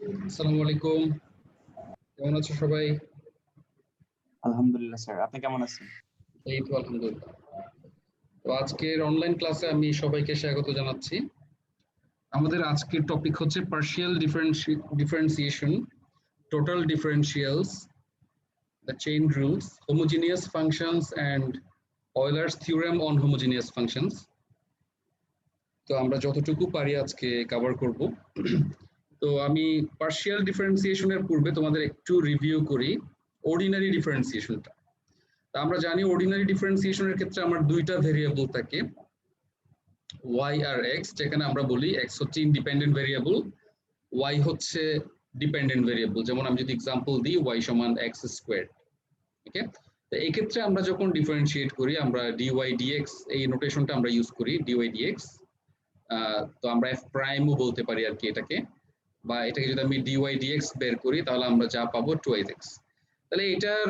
আসসালামু আলাইকুম, কেমন আছো সবাই? আলহামদুলিল্লাহ স্যার, আপনি কেমন আছেন? এই তো আলহামদুলিল্লাহ। তো আজকের অনলাইন ক্লাসে আমি সবাইকে স্বাগত জানাচ্ছি। আমাদের আজকের টপিক হচ্ছে partial differentiation, total differentials, the chain rules, homogeneous functions and Euler's theorem on homogeneous functions. তো আমরা যতটুকু পারি আজকে কভার করব। তো আমি পার্শিয়াল ডিফারেন্সিয়েশনের পূর্বে তোমাদের একটু রিভিউ করি অর্ডিনারি ডিফারেন্সিয়েশনটা। আমরা জানি অর্ডিনারি ডিফারেন্সিয়েশনের ক্ষেত্রে আমার দুইটা ভেরিয়েবল থাকে, y আর x, যেখানে আমরা বলি x হচ্ছে ইন্ডিপেন্ডেন্ট ভেরিয়েবল, y হচ্ছে ডিপেন্ডেন্ট ভেরিয়েবল। যেমন আমি যদি এক্সাম্পল দিই y সমান x স্কয়ার। ওকে, তো এই ক্ষেত্রে আমরা যখন ডিফারেন্সিয়েট করি আমরা dy dx এই নোটেশনটা আমরা ইউজ করি, dy dx। তো আমরা f প্রাইমও বলতে পারি আর কি এটাকে, বা এটাকে যদি আমি dy dx বের করি তাহলে আমরা যা পাবো 2x। তাহলে এটার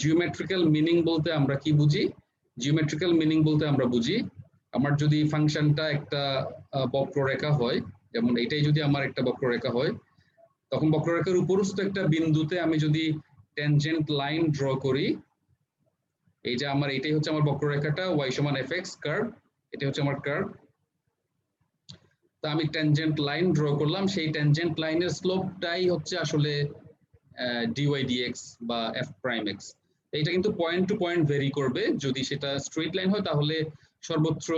জিওমেট্রিক্যাল মিনিং বলতে আমরা কি বুঝি? জিওমেট্রিক্যাল মিনিং বলতে আমরা বুঝি আমার যদি ফাংশনটা একটা বক্ররেখা হয়, যেমন এটাই যদি আমার একটা বক্ররেখা হয়, তখন বক্ররেখার উপরস্থ একটা বিন্দুতে আমি যদি ট্যানজেন্ট লাইন ড্র করি, এই যে আমার এটাই হচ্ছে আমার বক্ররেখাটা y সমান fx কার্ভ, এটা হচ্ছে আমার কার্ভ। তো আমি ট্যানজেন্ট লাইন ড্র করলাম, সেই ট্যানজেন্ট লাইনের স্লোপটাই হচ্ছে আসলে dy dx বা f প্রাইম x। এটা কিন্তু পয়েন্ট টু পয়েন্ট ভেরি করবে। যদি সেটা স্ট্রেট লাইন হয় তাহলে সর্বত্র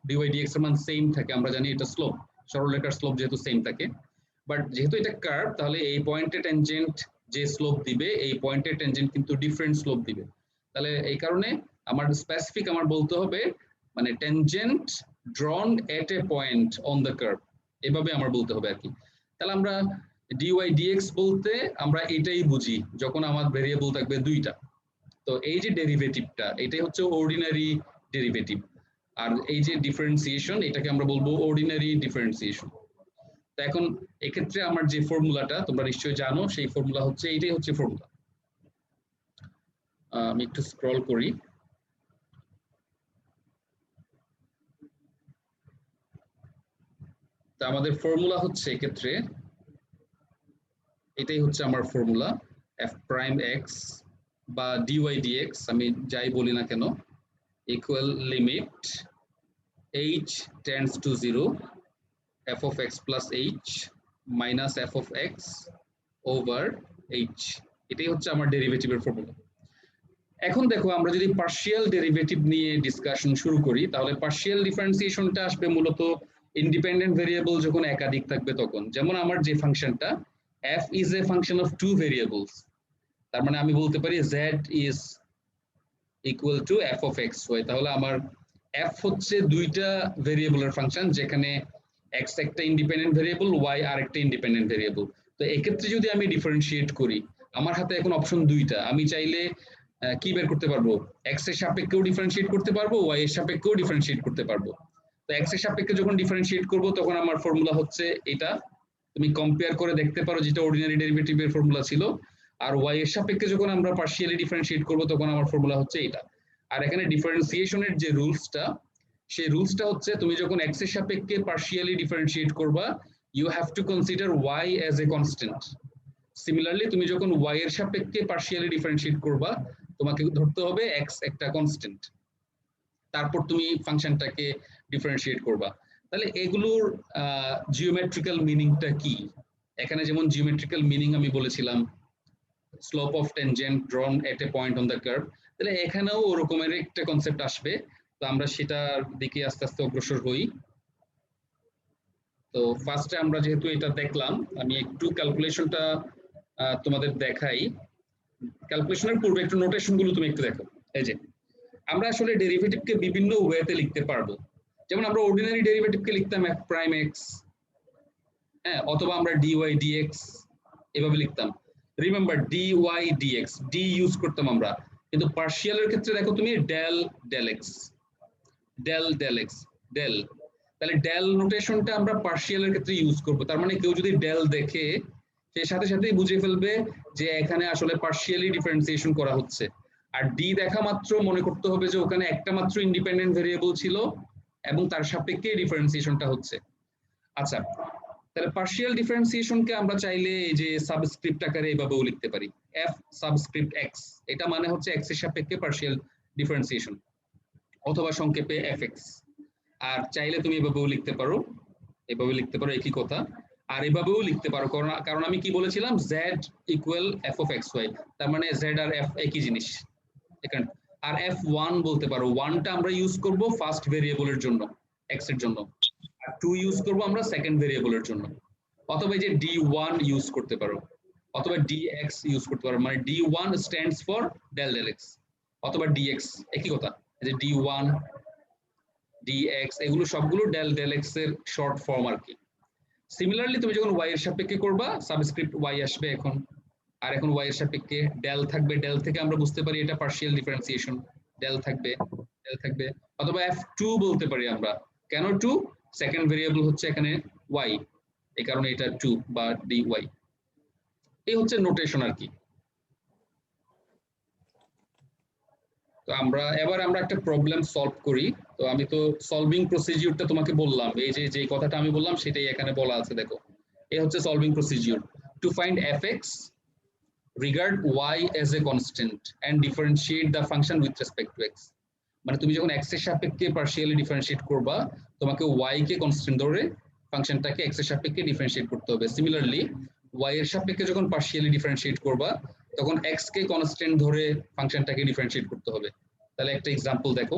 dy dx এর মান সেম থাকে, আমরা জানি এটা স্লোপ, সরলরেখার স্লোপ যেহেতু সেম থাকে। বাট যেহেতু এটা কার্ভ, তাহলে এই পয়েন্টে ট্যানজেন্ট যে স্লোপ দিবে, এই পয়েন্টের ট্যানজেন্ট কিন্তু ডিফারেন্ট স্লোপ দিবে। তাহলে এই কারণে আমার স্পেসিফিক আমার বলতে হবে মানে tangent ড্রন at A point on the curve, এভাবে আমার বলতে হবে আর কি। তাহলে আমরা dy dx বলতে আমরা এটাই বুঝি যখন আমার ভেরিয়েবল থাকবে দুইটা। তো এই যে ডেরিভেটিভটা, এটাই হচ্ছে অর্ডিনারি ডেরিভেটিভ। আর এই যে ডিফারেন্সিয়েশন, এটাকে আমরা বলবো অর্ডিনারি ডিফারেন্সিয়েশন। তো এখন এক্ষেত্রে আমার যে ফর্মুলাটা তোমরা নিশ্চয়ই জানো, সেই ফর্মুলা হচ্ছে এইটাই হচ্ছে ফর্মুলা। আমি একটু স্ক্রল করি। তা আমাদের ফর্মুলা হচ্ছে এক্ষেত্রে এটাই হচ্ছে আমার ফর্মুলা, f প্রাইম x বা dy dx, আমি যাই বলি না কেন, equal limit h tends to 0 f of x plus h minus f of x over h। এটাই হচ্ছে আমার ডেরিভেটিভের ফর্মুলা। এখন দেখো, আমরা যদি পার্শিয়াল ডেরিভেটিভ নিয়ে ডিসকাশন শুরু করি, তাহলে পার্শিয়াল ডিফারেন্সিয়েশনটা আসবে মূলত ইন্ডিপেন্ডেন্ট ভেরিয়েবল যখন একাধিক থাকবে তখন। যেমন আমার যে ফাংশনটা f is a function of two variables, তার মানে আমি বলতে পারি z is equal to f of x হয়, তাহলে আমার f হচ্ছে দুইটা ভেরিয়েবলের ফাংশন, যেখানে x একটা ইন্ডিপেন্ডেন্ট ভেরিয়েবল, y আরেকটা ইন্ডিপেন্ডেন্ট ভেরিয়েবল। তো এক্ষেত্রে যদি আমি ডিফারেন্সিয়েট করি, আমার হাতে এখন অপশন দুইটা, আমি চাইলে কি বের করতে পারবো? x এর সাপেক্ষেও ডিফারেন্সিয়েট করতে পারবো, y এর সাপেক্ষেও ডিফারেন্সিয়েট করতে পারবো। তো x এর সাপেক্ষে যখন ডিফারেন্সিয়েট করব তখন আমার ফর্মুলা হচ্ছে এটা, তুমি কম্পেয়ার করে দেখতে পারো, যেটা অর্ডিনারি ডেরিভেটিভের ফর্মুলা ছিল। আর y এর সাপেক্ষে যখন আমরা পার্শিয়ালি ডিফারেন্সিয়েট করব তখন আমার ফর্মুলা হচ্ছে এটা। আর এখানে ডিফারেন্সিয়েশনের যে রুলসটা, সেই রুলসটা হচ্ছে তুমি যখন x এর সাপেক্ষে পার্শিয়ালি ডিফারেন্সিয়েট করবা, you have to consider y as a constant. Similarly তুমি যখন y এর সাপেক্ষে পার্শিয়ালি ডিফারেন্সিয়েট করবা, তোমাকে ধরতে হবে x একটা কনস্ট্যান্ট, তারপর তুমি ফাংশনটাকে ডিফারেন্সিয়েট করবা। তাহলে এগুলোর জিওমেট্রিক্যাল মিনিংটা কি? এখানে যেমন জিওমেট্রিক্যাল মিনিং আমি বলেছিলাম slope of tangent ড্রন at A point on the curve, তাহলে এখানেও ওরকমের একটা কনসেপ্ট আসবে। তো আমরা সেটার দিকে আস্তে আস্তে অগ্রসর হই। তো ফার্স্টে আমরা যেহেতু এটা দেখলাম, আমি একটু ক্যালকুলেশনটা তোমাদের দেখাই। ক্যালকুলেশনের পূর্বে একটু নোটেশন গুলো তুমি একটু দেখো। এই যে আমরা আসলে ডেরিভেটিভকে বিভিন্ন ওয়েতে লিখতে পারবো। যেমন আমরা অর্ডিনারি ডেরিভেটিভকে লিখতাম f প্রাইম x, হ্যাঁ, অথবা আমরা dy dx এভাবে লিখতাম। Remember dy dx, d use করতাম আমরা, কিন্তু পার্শিয়ালের ক্ষেত্রে দেখো তুমি del del x, del del x, del. তাহলে ডেল নোটেশনটা আমরা পার্শিয়ালের ক্ষেত্রে ইউজ করব। তার মানে কেউ যদি ডেল দেখে, সে সাথে সাথেই বুঝে ফেলবে যে এখানে আসলে পার্শিয়ালি ডিফারেন্সিয়েশন করা হচ্ছে। আর ডি দেখা মাত্র মনে করতে হবে যে ওখানে একটা মাত্র ইন্ডিপেন্ডেন্ট ভেরিয়েবল ছিল এবং তার সাপেক্ষে ডিফারেন্সিয়েশনটা হচ্ছে। আচ্ছা, তাহলে পার্শিয়াল ডিফারেন্সিয়েশনকে আমরা চাইলে এই যে সাবস্ক্রিপ্ট আকারে এইভাবেও লিখতে পারি, f সাবস্ক্রিপ্ট x, এটা মানে হচ্ছে x এর সাপেক্ষে পার্শিয়াল ডিফারেন্সিয়েশন, অথবা সংক্ষেপে fx। আর চাইলে তুমি এভাবেও লিখতে পারো, এভাবে লিখতে পারো, একই কথা। আর এভাবেও লিখতে পারো, কারণ আমি কি বলেছিলাম, z equal f of xy, তার মানে z আর f একই জিনিস এখানে। আর f1 বলতে পারো, 1টা আমরা ইউজ করব ফার্স্ট ভেরিয়েবলের জন্য x এর জন্য, আর 2 ইউজ করব আমরা সেকেন্ড ভেরিয়েবলের জন্য। অথবা এই যে d1 ইউজ করতে পারো, অথবা dx ইউজ করতে পারো, মানে d1 stands for del del x, অথবা dx একই কথা। এই যে d1 dx এগুলো সবগুলো del del x এর শর্ট ফর্ম আর কি। সিমিলারলি তুমি যখন y এর সাপেক্ষে করবা, সাবস্ক্রিপ্ট y আসবে এখন, আর এখন y এর সাপেক্ষে del থাকবে, del থেকে আমরা বুঝতে পারি এটা পার্শিয়াল ডিফারেন্সিয়েশন, del থাকবে, del থাকবে। অথবা f2 বলতে পারি আমরা, কেন 2, সেকেন্ড ভেরিয়েবল হচ্ছে এখানে y, এই কারণে এটা 2 বা dy। এই হচ্ছে নোটেশন আর কি। তো এবার আমরা একটা প্রবলেম সলভ করি। তো আমি তো সলভিং প্রসিডিউরটা তোমাকে বললাম, এই যে কথাটা আমি বললাম সেটাই এখানে বলা আছে, দেখো এই হচ্ছে solving procedure. To find fx, regard y as a constant and differentiate the function with respect to x। মানে তুমি যখন x এর সাপেক্ষে পার্শিয়ালি ডিফারেন্সিয়েট করবা, তোমাকে y কে কনস্ট্যান্ট ধরে ফাংশনটাকে x এর সাপেক্ষে ডিফারেন্সিয়েট করতে হবে। সিমিলারলি y এর সাপেক্ষে যখন পার্শিয়ালি ডিফারেন্সিয়েট করবা, তখন x কে কনস্ট্যান্ট ধরে ফাংশনটাকে ডিফারেন্সিয়েট করতে হবে। তাহলে একটা এক্সাম্পল দেখো,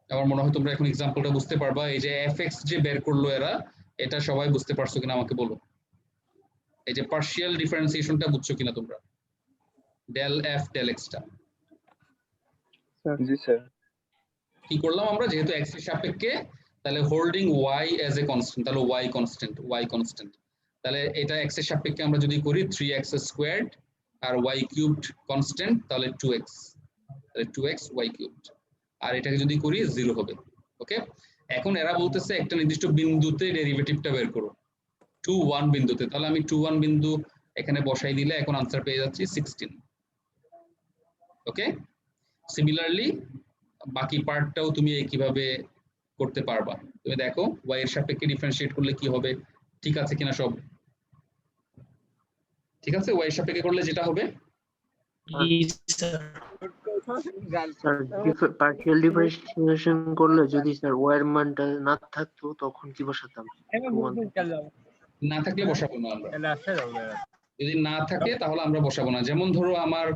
আমার মনে হয় তোমরা এখন এক্সাম্পলটা বুঝতে পারবা। এই যে fx যে বের করলো এরা, এটা সবাই বুঝতে পারছো কিনা আমাকে বলো। এই যে পার্শিয়াল ডিফারেন্সিয়েশনটা বুঝছো কিনা তোমরা, del f del x টা। জি স্যার। কি করলাম আমরা, যেহেতু x এর সাপেক্ষে, তাহলে holding y as a constant, তাহলে y constant, তাহলে এটা x এর সাপেক্ষে আমরা যদি করি 3x স্কয়ার্ড আর y কিউবড কনস্ট্যান্ট, তাহলে 2x, তাহলে 2x y কিউবড, আর এটাকে যদি করি 0 হবে। ওকে, এখন এরা বলতেছে একটা নির্দিষ্ট বিন্দুতে ডেরিভেটিভটা বের করো, 2, 1 বিন্দুতে। তাহলে আমি 2, 1 বিন্দু এখানে বসাই দিলে এখন আনসার পেয়ে যাচ্ছি 16। ওকে, সিমিলারলি বাকি পার্টটাও তুমি কিভাবে করতে পারবা। তুমি দেখো y এর সাপেক্ষে ডিফারেন্সিয়েট করলে কি হবে, ঠিক আছে কিনা সব? ঠিক আছে, y এর সাপেক্ষে করলে যেটা হবে, পার্শিয়াল ডিফারেন্সিয়েশন করলে যদি স্যার y এর মানটা না থাকতো তখন কি বসাতাম? না থাকলে বসাবো না আমরা, যদি না থাকে তাহলে আমরা বসাবো না। যেমন ধরো আমার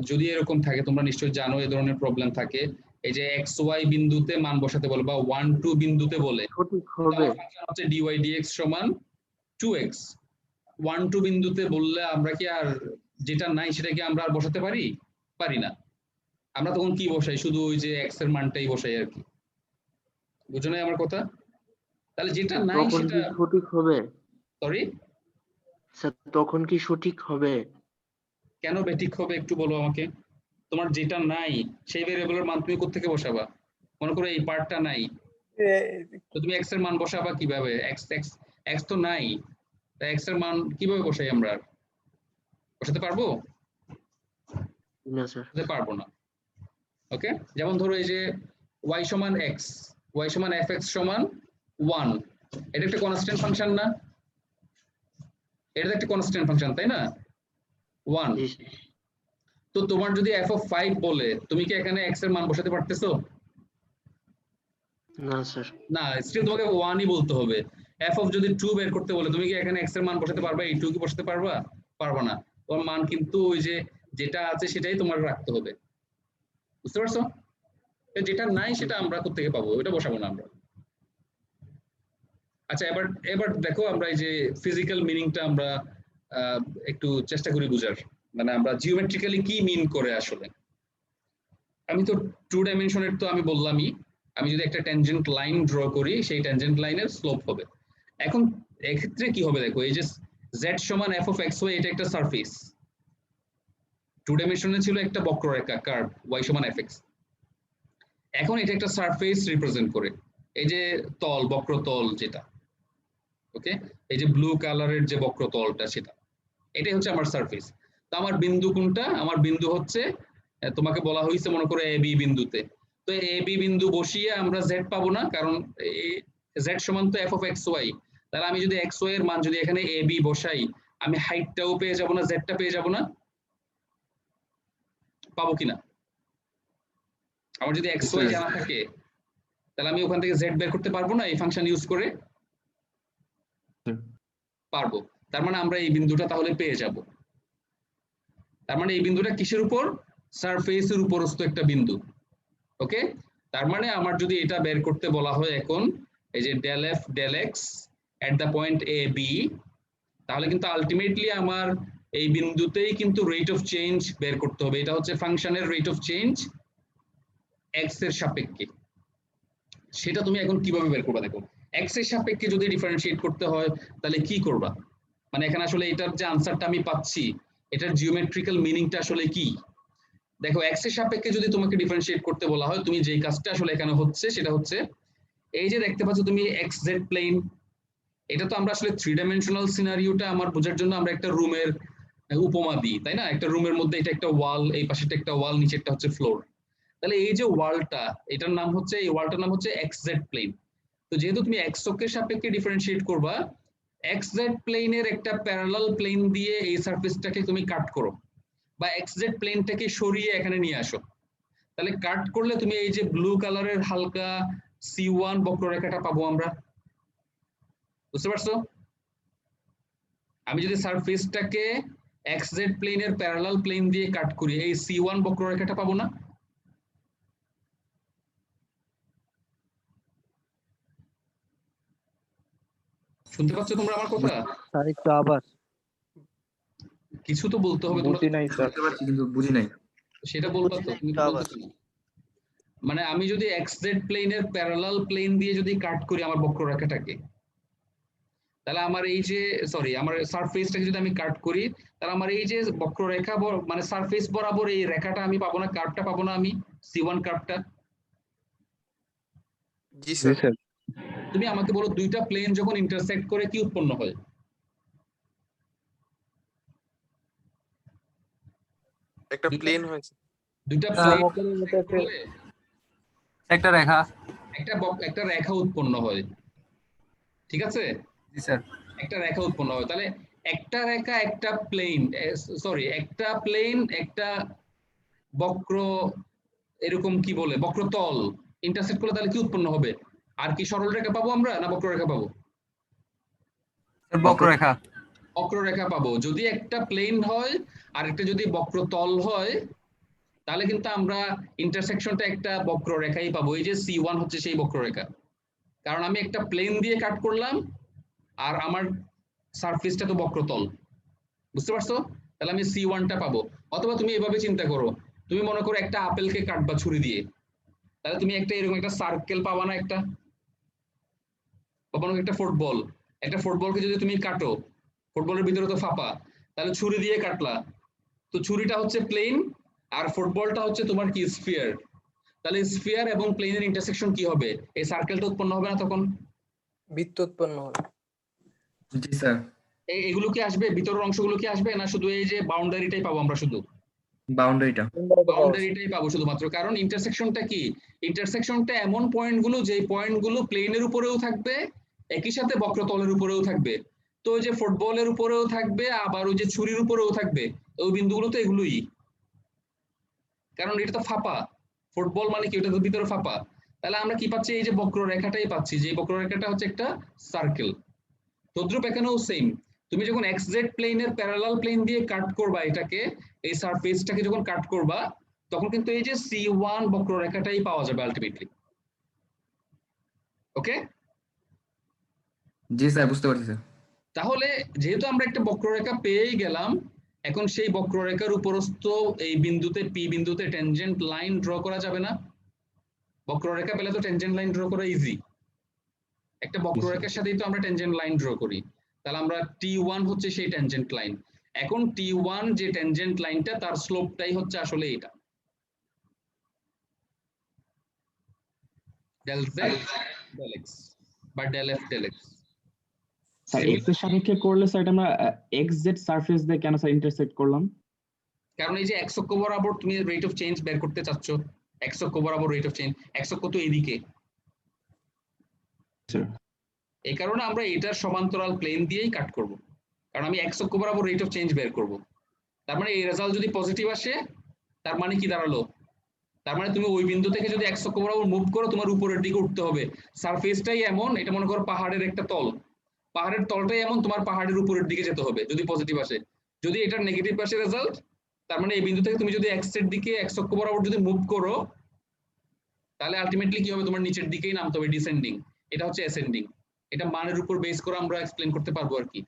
যদি এরকম থাকে, তোমরা নিশ্চয়ই জানো এই ধরনের প্রবলেম থাকে, এই যে x y বিন্দুতে মান বসাতে বলে বা 1 2 বিন্দুতে বলে, সঠিক হবে ফাংশন হচ্ছে dy dx সমান 2x। 1 2 বিন্দুতে বললে আমরা কি আর যেটা নাই সেটা কি আমরা আর বসাতে পারি? পারি না। আমরা তখন কি বসাই, শুধু ওই যে x এর মানটাই বসাই আর কি। বুঝো নাই আমার কথা? তাহলে যেটা নাই তখন সেটা কি সঠিক হবে? সরি স্যার তখন কি সঠিক হবে? কেন বেঠিক হবে একটু বলো আমাকে। তোমার যেটা নাই সেই ভেরিয়েবলের মান তুমি কোত্থেকে বসাবা? মনে করো এই পার্টটা নাই, তো তুমি x এর মান বসাবা কিভাবে? x তো নাই, তাই x এর মান কিভাবে বসাই আমরা? বসাতে পারবো না স্যার। বসাতে পারবো না। ওকে, যেমন ধরো এই যে y সমান x, y সমান fx সমান 1, এটা একটা কনস্ট্যান্ট ফাংশন না? এটা একটা কনস্ট্যান্ট ফাংশন তাই না, 1। তো তোমার যদি f of 5 বলে, তুমি কি এখানে x এর মান বসাতে পারতেছো? না স্যার। না, স্টিল তোমাকে 1ই বলতে হবে। f of যদি 2 বের করতে বলে, তুমি কি এখানে x এর মান বসাতে পারবা? এই 2 কি বসাতে পারবা? পারবা না। তোমার মান কিন্তু ওই যে যেটা আছে সেটাই তোমার রাখতে হবে। বুঝতে পারছো? যেটা নাই সেটা আমরা কোত্থেকে পাবো? ওটা বসাবো না আমরা। আচ্ছা, এবার দেখো আমরা এই যে ফিজিক্যাল মিনিংটা আমরা একটু চেষ্টা করি বুঝার, মানে আমরা জিওমেট্রিক্যালি কি মিন করে আসলে। আমি তো 2 ডাইমেনশনের তো আমি বললামই, আমি যদি একটা ট্যানজেন্ট লাইন ড্র করি, সেই ট্যানজেন্ট লাইনের স্লোপ হবে। এখন এক্ষেত্রে কি হবে দেখো, এই যে z সমান f of xy, এটা একটা সারফেস, 2 ডাইমেনশনে ছিল একটা বক্ররেখা কার্ভ y সমান fx। এখন এটা একটা সারফেস রিপ্রেজেন্ট করে, এই যে তল, বক্রতল যেটা, ওকে, এই যে ব্লু কালারের যে বক্রতলটা সেটা, এটাই হচ্ছে আমার সারফেস। তো আমার বিন্দু কোনটা? আমার বিন্দু হচ্ছে, তোমাকে বলা হয়েছে মনে করো a b বিন্দুতে, তো a b বিন্দু বসিয়ে আমরা z পাবো না, কারণ z সমান তো f of xy, তাহলে আমি যদি এক্স ওয়াই এর মান যদি এখানে এ বি বসাই, আমি হাইটটাও পেয়ে যাব না, জেডটা পেয়ে যাব না? পাবো কিনা? আমার যদি এক্স ওয়াই জানা থাকে তাহলে আমি ওখান থেকে জেড বের করতে পারবো না এই ফাংশন ইউজ করে? পারবো। তার মানে আমরা এই বিন্দুটা তাহলে পেয়ে যাব। তার মানে এই বিন্দুটা কিসের উপর? সারফেসের উপরস্থ একটা বিন্দু। ওকে, তার মানে আমার যদি এটা বের করতে বলা হয় এখন, এই যে del f del x at the point A B, তাহলে কিন্তু আলটিমেটলি আমার এই বিন্দুতেই কিন্তু রেট অফ চেঞ্জ বের করতে হবে। এটা হচ্ছে ফাংশনের রেট অফ চেঞ্জ এক্স এর সাপেক্ষে। সেটা তুমি এখন কিভাবে বের করবা? দেখো, এক্স এর সাপেক্ষে যদি ডিফারেন্সিয়েট করতে হয় তাহলে কি করবা? মানে এখানে আসলে এটার যে আনসারটা আমি পাচ্ছি, এটার জিওমেট্রিক্যাল মিনিংটা আসলে কি? দেখো, এক্স এর সাপেক্ষে যদি তোমাকে ডিফারেন্সিয়েট করতে বলা হয়, তুমি যেই কাজটা আসলে এখানে হচ্ছে সেটা হচ্ছে এই যে দেখতে পাচ্ছ তুমি এক্স জেড প্লেন, এটা তো আমরা আসলে থ্রি ডাইমেনশনাল সিনারিওটা আমার বোঝার জন্য আমরা একটা রুমের উপমা দিই, তাই না? একটা রুমের মধ্যে এটা একটা ওয়াল, এই পাশেটা একটা ওয়াল, নিচেরটা হচ্ছে ফ্লোর। তাহলে এই যে ওয়ালটা, এটার নাম হচ্ছে, এই ওয়ালটার নাম হচ্ছে এক্স জেড প্লেন। তো যেহেতু তুমি এক্স অক্ষের সাপেক্ষে ডিফারেন্সিয়েট করবা, এক্স জেড প্লেনের একটা প্যারালাল প্লেন দিয়ে এই সারফেসটাকে তুমি কাট করো, বা এক্স জেড প্লেনটাকে সরিয়ে এখানে নিয়ে আসো। তাহলে কাট করলে তুমি এই যে ব্লু কালারের হালকা C1 বক্ররেখাটা পাবো আমরা। বুঝতে পারছো? আমি যদি সারফেসটাকে এক্স জেড প্লেনের প্যারালাল প্লেন দিয়ে কাট করি, এই C1 বক্ররেখাটা পাবো না? শুনতে পাচ্ছ তোমরা আমার কথা? স্যার একটু আবার কিছু তো বলতে হবে, তোমরা বুঝি নাই স্যার। বুঝতে পারছি কিন্তু বুঝি নাই। সেটা বলবা তো, তুমি তো বলতেছো না। মানে আমি যদি এক্স জেড প্লেনের প্যারালাল প্লেন দিয়ে যদি কাট করি আমার বক্ররেখাটাকে, তাহলে আমার এই যে, সরি, আমার সারফেসটাকে যদি আমি কাট করি, তাহলে আমার এই যে বক্ররেখা মানে সারফেস বরাবর এই রেখাটা আমি পাবো না, কার্ভটা পাবো না আমি, C1 কার্ভটা। জি স্যার। তুমি আমাকে বলো, দুইটা প্লেন যখন ইন্টারসেক্ট করে কি উৎপন্ন হয়? একটা প্লেন হয়েছে। দুইটা প্লেন একটা রেখা, একটা রেখা উৎপন্ন হয়, ঠিক আছে? জি স্যার। একটা রেখা উৎপন্ন হয়। তাহলে একটা রেখা একটা প্লেন, সরি, একটা প্লেন একটা বক্র, এরকম কি বলে, বক্রতল ইন্টারসেক্ট করলে তাহলে কি উৎপন্ন হবে? আর কি সরল রেখা পাবো আমরা, না বক্ররেখা পাবো? বক্ররেখা। বক্ররেখা পাবো। যদি একটা প্লেন হয় আর একটা যদি বক্রতল হয়, তাহলে কিন্তু আমরা ইন্টারসেকশনটা একটা বক্ররেখাই পাবো। এই যে C1 হচ্ছে সেই বক্ররেখা, কারণ আমি একটা প্লেন দিয়ে কাট করলাম আর আমার সারফেসটা তো বক্রতল। বুঝতে পারছো? তাহলে আমি C1টা পাবো। অথবা তুমি এভাবে চিন্তা করো, তুমি মনে করো একটা আপেলকে কাটবা ছুরি দিয়ে, তাহলে তুমি একটা এরকম একটা সার্কেল পাবা না? একটা মনে করো একটা ফুটবলকে যদি তুমি কাটো, ফুটবলের ভিতরে তো ফাঁপা, তাহলে ছুরি দিয়ে কাটলা, তো ছুরিটা হচ্ছে প্লেন আর ফুটবলটা হচ্ছে তোমার কি, স্ফিয়ার। তাহলে স্ফিয়ার এবং প্লেনের ইন্টারসেকশন কি হবে? এই সার্কেলটা উৎপন্ন হবে না তখন? বৃত্ত উৎপন্ন হবে। জি স্যার। এগুলো কি আসবে, ভিতরের অংশগুলো কি আসবে, না শুধু এই যে বাউন্ডারিটাই পাবো আমরা? শুধু বাউন্ডারিটাই পাবো শুধুমাত্র। কারণ ইন্টারসেকশনটা কি, ইন্টারসেকশনটা এমন পয়েন্টগুলো যে পয়েন্টগুলো প্লেনের উপরেও থাকবে, একই সাথে বক্রতলের উপরেও থাকবে। তো ওই যে ফুটবলের উপরেও থাকবে, আবার ওই যে ছুরির উপরেও থাকবে, ওই বিন্দুগুলো তো এগুলোই। কারণ এটা তো ফাঁপা, ফুটবল মানে কি, ওটা তো ভিতরে ফাঁপা। তাহলে আমরা কি পাচ্ছি? এই যে বক্ররেখাটাই পাচ্ছি, যে বক্ররেখাটা হচ্ছে একটা সার্কেল। তদ্রুপ এখানেও সেম, তুমি যখন এক্স জেড প্লেনের প্যারালাল প্লেন দিয়ে কাট করবা এটাকে, এই সারফেসটাকে যখন কাট করবা, তখন কিন্তু এই যে C1 বক্ররেখাটাই পাওয়া যাবে আলটিমেটলি। ওকে, জি স্যার, বুঝতে পারছি স্যার। তাহলে যেহেতু আমরা একটা বক্ররেখা পেয়েই গেলাম, এখন সেই বক্ররেখার উপরস্থ এই বিন্দুতে, P বিন্দুতে ট্যানজেন্ট লাইন ড্র করা যাবে না? বক্ররেখা পেলে তো ট্যানজেন্ট লাইন ড্র করা ইজি। একটা বক্ররেখার সাথেই তো আমরা ট্যানজেন্ট লাইন ড্র করি। তাহলে আমরা T1 হচ্ছে সেই ট্যানজেন্ট লাইন। এখন T1 যে ট্যানজেন্ট লাইনটা, তার স্লোপটাই হচ্ছে আসলে এটা, ডেল z ডেল x বা del f del x। Sir x এর সাপেক্ষে করলে স্যার এটা আমরা xz সারফেস দিয়ে কেন স্যার ইন্টারসেক্ট করলাম? কারণ এই যে x অক্ষ বরাবর তুমি রেট অফ চেঞ্জ বের করতে চাচ্ছ, x অক্ষ বরাবর রেট অফ চেঞ্জ, x অক্ষ তো এদিকে। এই কারণে আমরা এটার সমান্তরাল প্লেন দিয়েই কাট করব, কারণ আমি এক্স অক্ষ বরাবর রেট অফ চেঞ্জ বের করব। তার মানে এই রেজাল্ট যদি পজিটিভ আসে তার মানে কি দাঁড়ালো, তার মানে তুমি ওই বিন্দু থেকে যদি এক্স অক্ষ বরাবর মুভ করো তোমার উপরের দিকে উঠতে হবে। সারফেসটাই এমন, এটা মনে করো পাহাড়ের একটা তল, পাহাড়ের তলটাই এমন, তোমার পাহাড়ের উপরের দিকে যেতে হবে যদি পজিটিভ আসে। যদি এটার নেগেটিভ আসে রেজাল্ট, তার মানে এই বিন্দু থেকে তুমি যদি এক্স এর দিকে এক্স অক্ষ বরাবর যদি মুভ করো তাহলে আলটিমেটলি কি হবে, তোমার নিচের দিকেই নামতে হবে, ডিসেন্ডিং। এটা হচ্ছে অ্যাসেন্ডিং। এটা মানের উপর বেস করে আমরা এক্সপ্লেন করতে পারবো আর কি।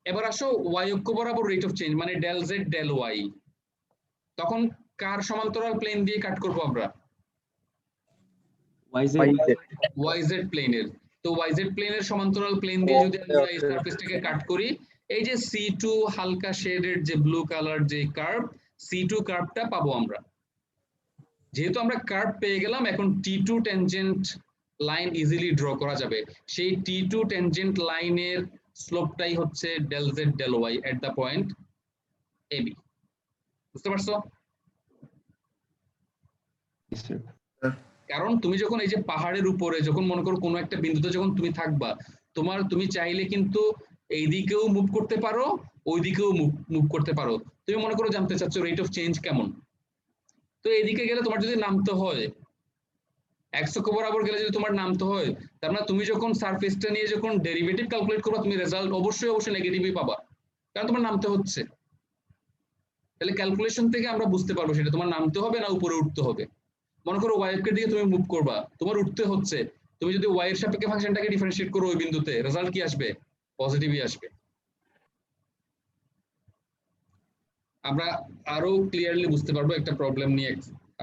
এবার আসো ওয়াই অক্ষ বরাবর রেট অফ চেঞ্জ মানে ডেল জেড ডেল ওয়াই, তখন কার সমান্তরাল প্লেন দিয়ে কাট করবো আমরা? ওয়াই জেড প্লেনের। তো ওয়াই জেড প্লেনের সমান্তরাল প্লেন দিয়ে যদি আমরা এই সারফেসটাকে কাট করি, এই যে C2 হালকা শেডের যে ব্লু কালার যে কার্ভ, C2 কার্ভটা পাবো আমরা। যেহেতু আমরা কার্ভ পেয়ে গেলাম, এখন T2 tangent line easily draw করা যাবে। সেই T2 ট্যানজেন্ট লাইনের স্লোপটাই হচ্ছে del z del y at the point AB। বুঝতে পারছো? কারণ তুমি যখন এই যে পাহাড়ের উপরে যখন মনে করো কোনো একটা বিন্দুতে যখন তুমি থাকবা, তুমি চাইলে কিন্তু এই দিকেও মুভ করতে পারো, ওই দিকেও মুভ করতে পারো। তুমি মনে করো জানতে চাচ্ছ রেট অফ চেঞ্জ কেমন, তো এইদিকে গেলে তোমার যদি নামতে হয়, এক্স অক্ষ বরাবর গেলে যদি তোমার নামতে হয়, তার মানে তুমি যখন সারফেসটা নিয়ে যখন ডেরিভেটিভ ক্যালকুলেট করবে তুমি রেজাল্ট অবশ্যই নেগেটিভই পাবা, কারণ তোমার নামতে হচ্ছে। তাহলে ক্যালকুলেশন থেকে আমরা বুঝতে পারবো সেটা তোমার নামতে হবে না উপরে উঠতে হবে। মনে করো ওয়াই অক্ষের দিকে তুমি মুভ করবা, তোমার উঠতে হচ্ছে, তুমি যদি ওয়াই এর সাপেক্ষে ফাংশনটাকে ডিফারেন্সিয়েট করো ওই বিন্দুতে, রেজাল্ট কি আসবে? পজিটিভই আসবে। আমরা আরো ক্লিয়ারলি বুঝতে পারবো একটা প্রবলেম নিয়ে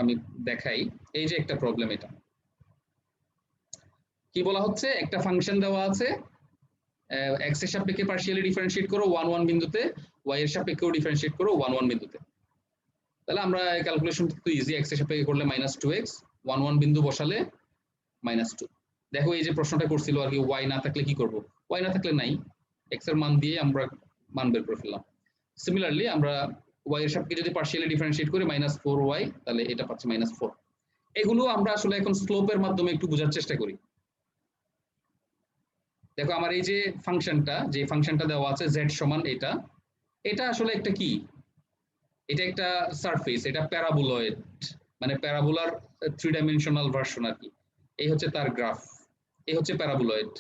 আমি দেখাই। এই যে একটা প্রবলেম, এটা কি বলা হচ্ছে, একটা ফাংশন দেওয়া আছে, এক্স এর সাপেক্ষে পার্শিয়ালি ডিফারেন্সিয়েট করো 1 1 বিন্দুতে, ওয়াই এর সাপেক্ষেও ডিফারেন্সিয়েট করো 1 1 বিন্দুতে। তাহলে আমরা ক্যালকুলেশন তো ইজি, এক্স এর সাপেক্ষে করলে -2x, 1 1 বিন্দু বসালে -2। দেখো এই যে প্রশ্নটা করছিল আর কি, ওয়াই না থাকলে কি করব? ওয়াই না থাকলে নাই, এক্স এর মান দিয়ে আমরা মান বের করে ফেললাম। সিমিলারলি আমরা ওয়াই এর সাপেক্ষে যদি পার্শিয়ালি ডিফারেন্সিয়েট করি -4y, তাহলে এটা পাচ্ছি -4। এগুলো আমরা আসলে এখন স্লোপের মাধ্যমে একটু বোঝার চেষ্টা করি। দেখো আমার এই যে ফাংশনটা দেওয়া আছে z সমান এটা আসলে একটা কি, এটা একটা সারফেস, এটা প্যারাবোলয়েড, মানে প্যারাবোলার 3 ডাইমেনশনাল ভার্সন আর কি। এই হচ্ছে তার গ্রাফ, এই হচ্ছে প্যারাবোলয়েড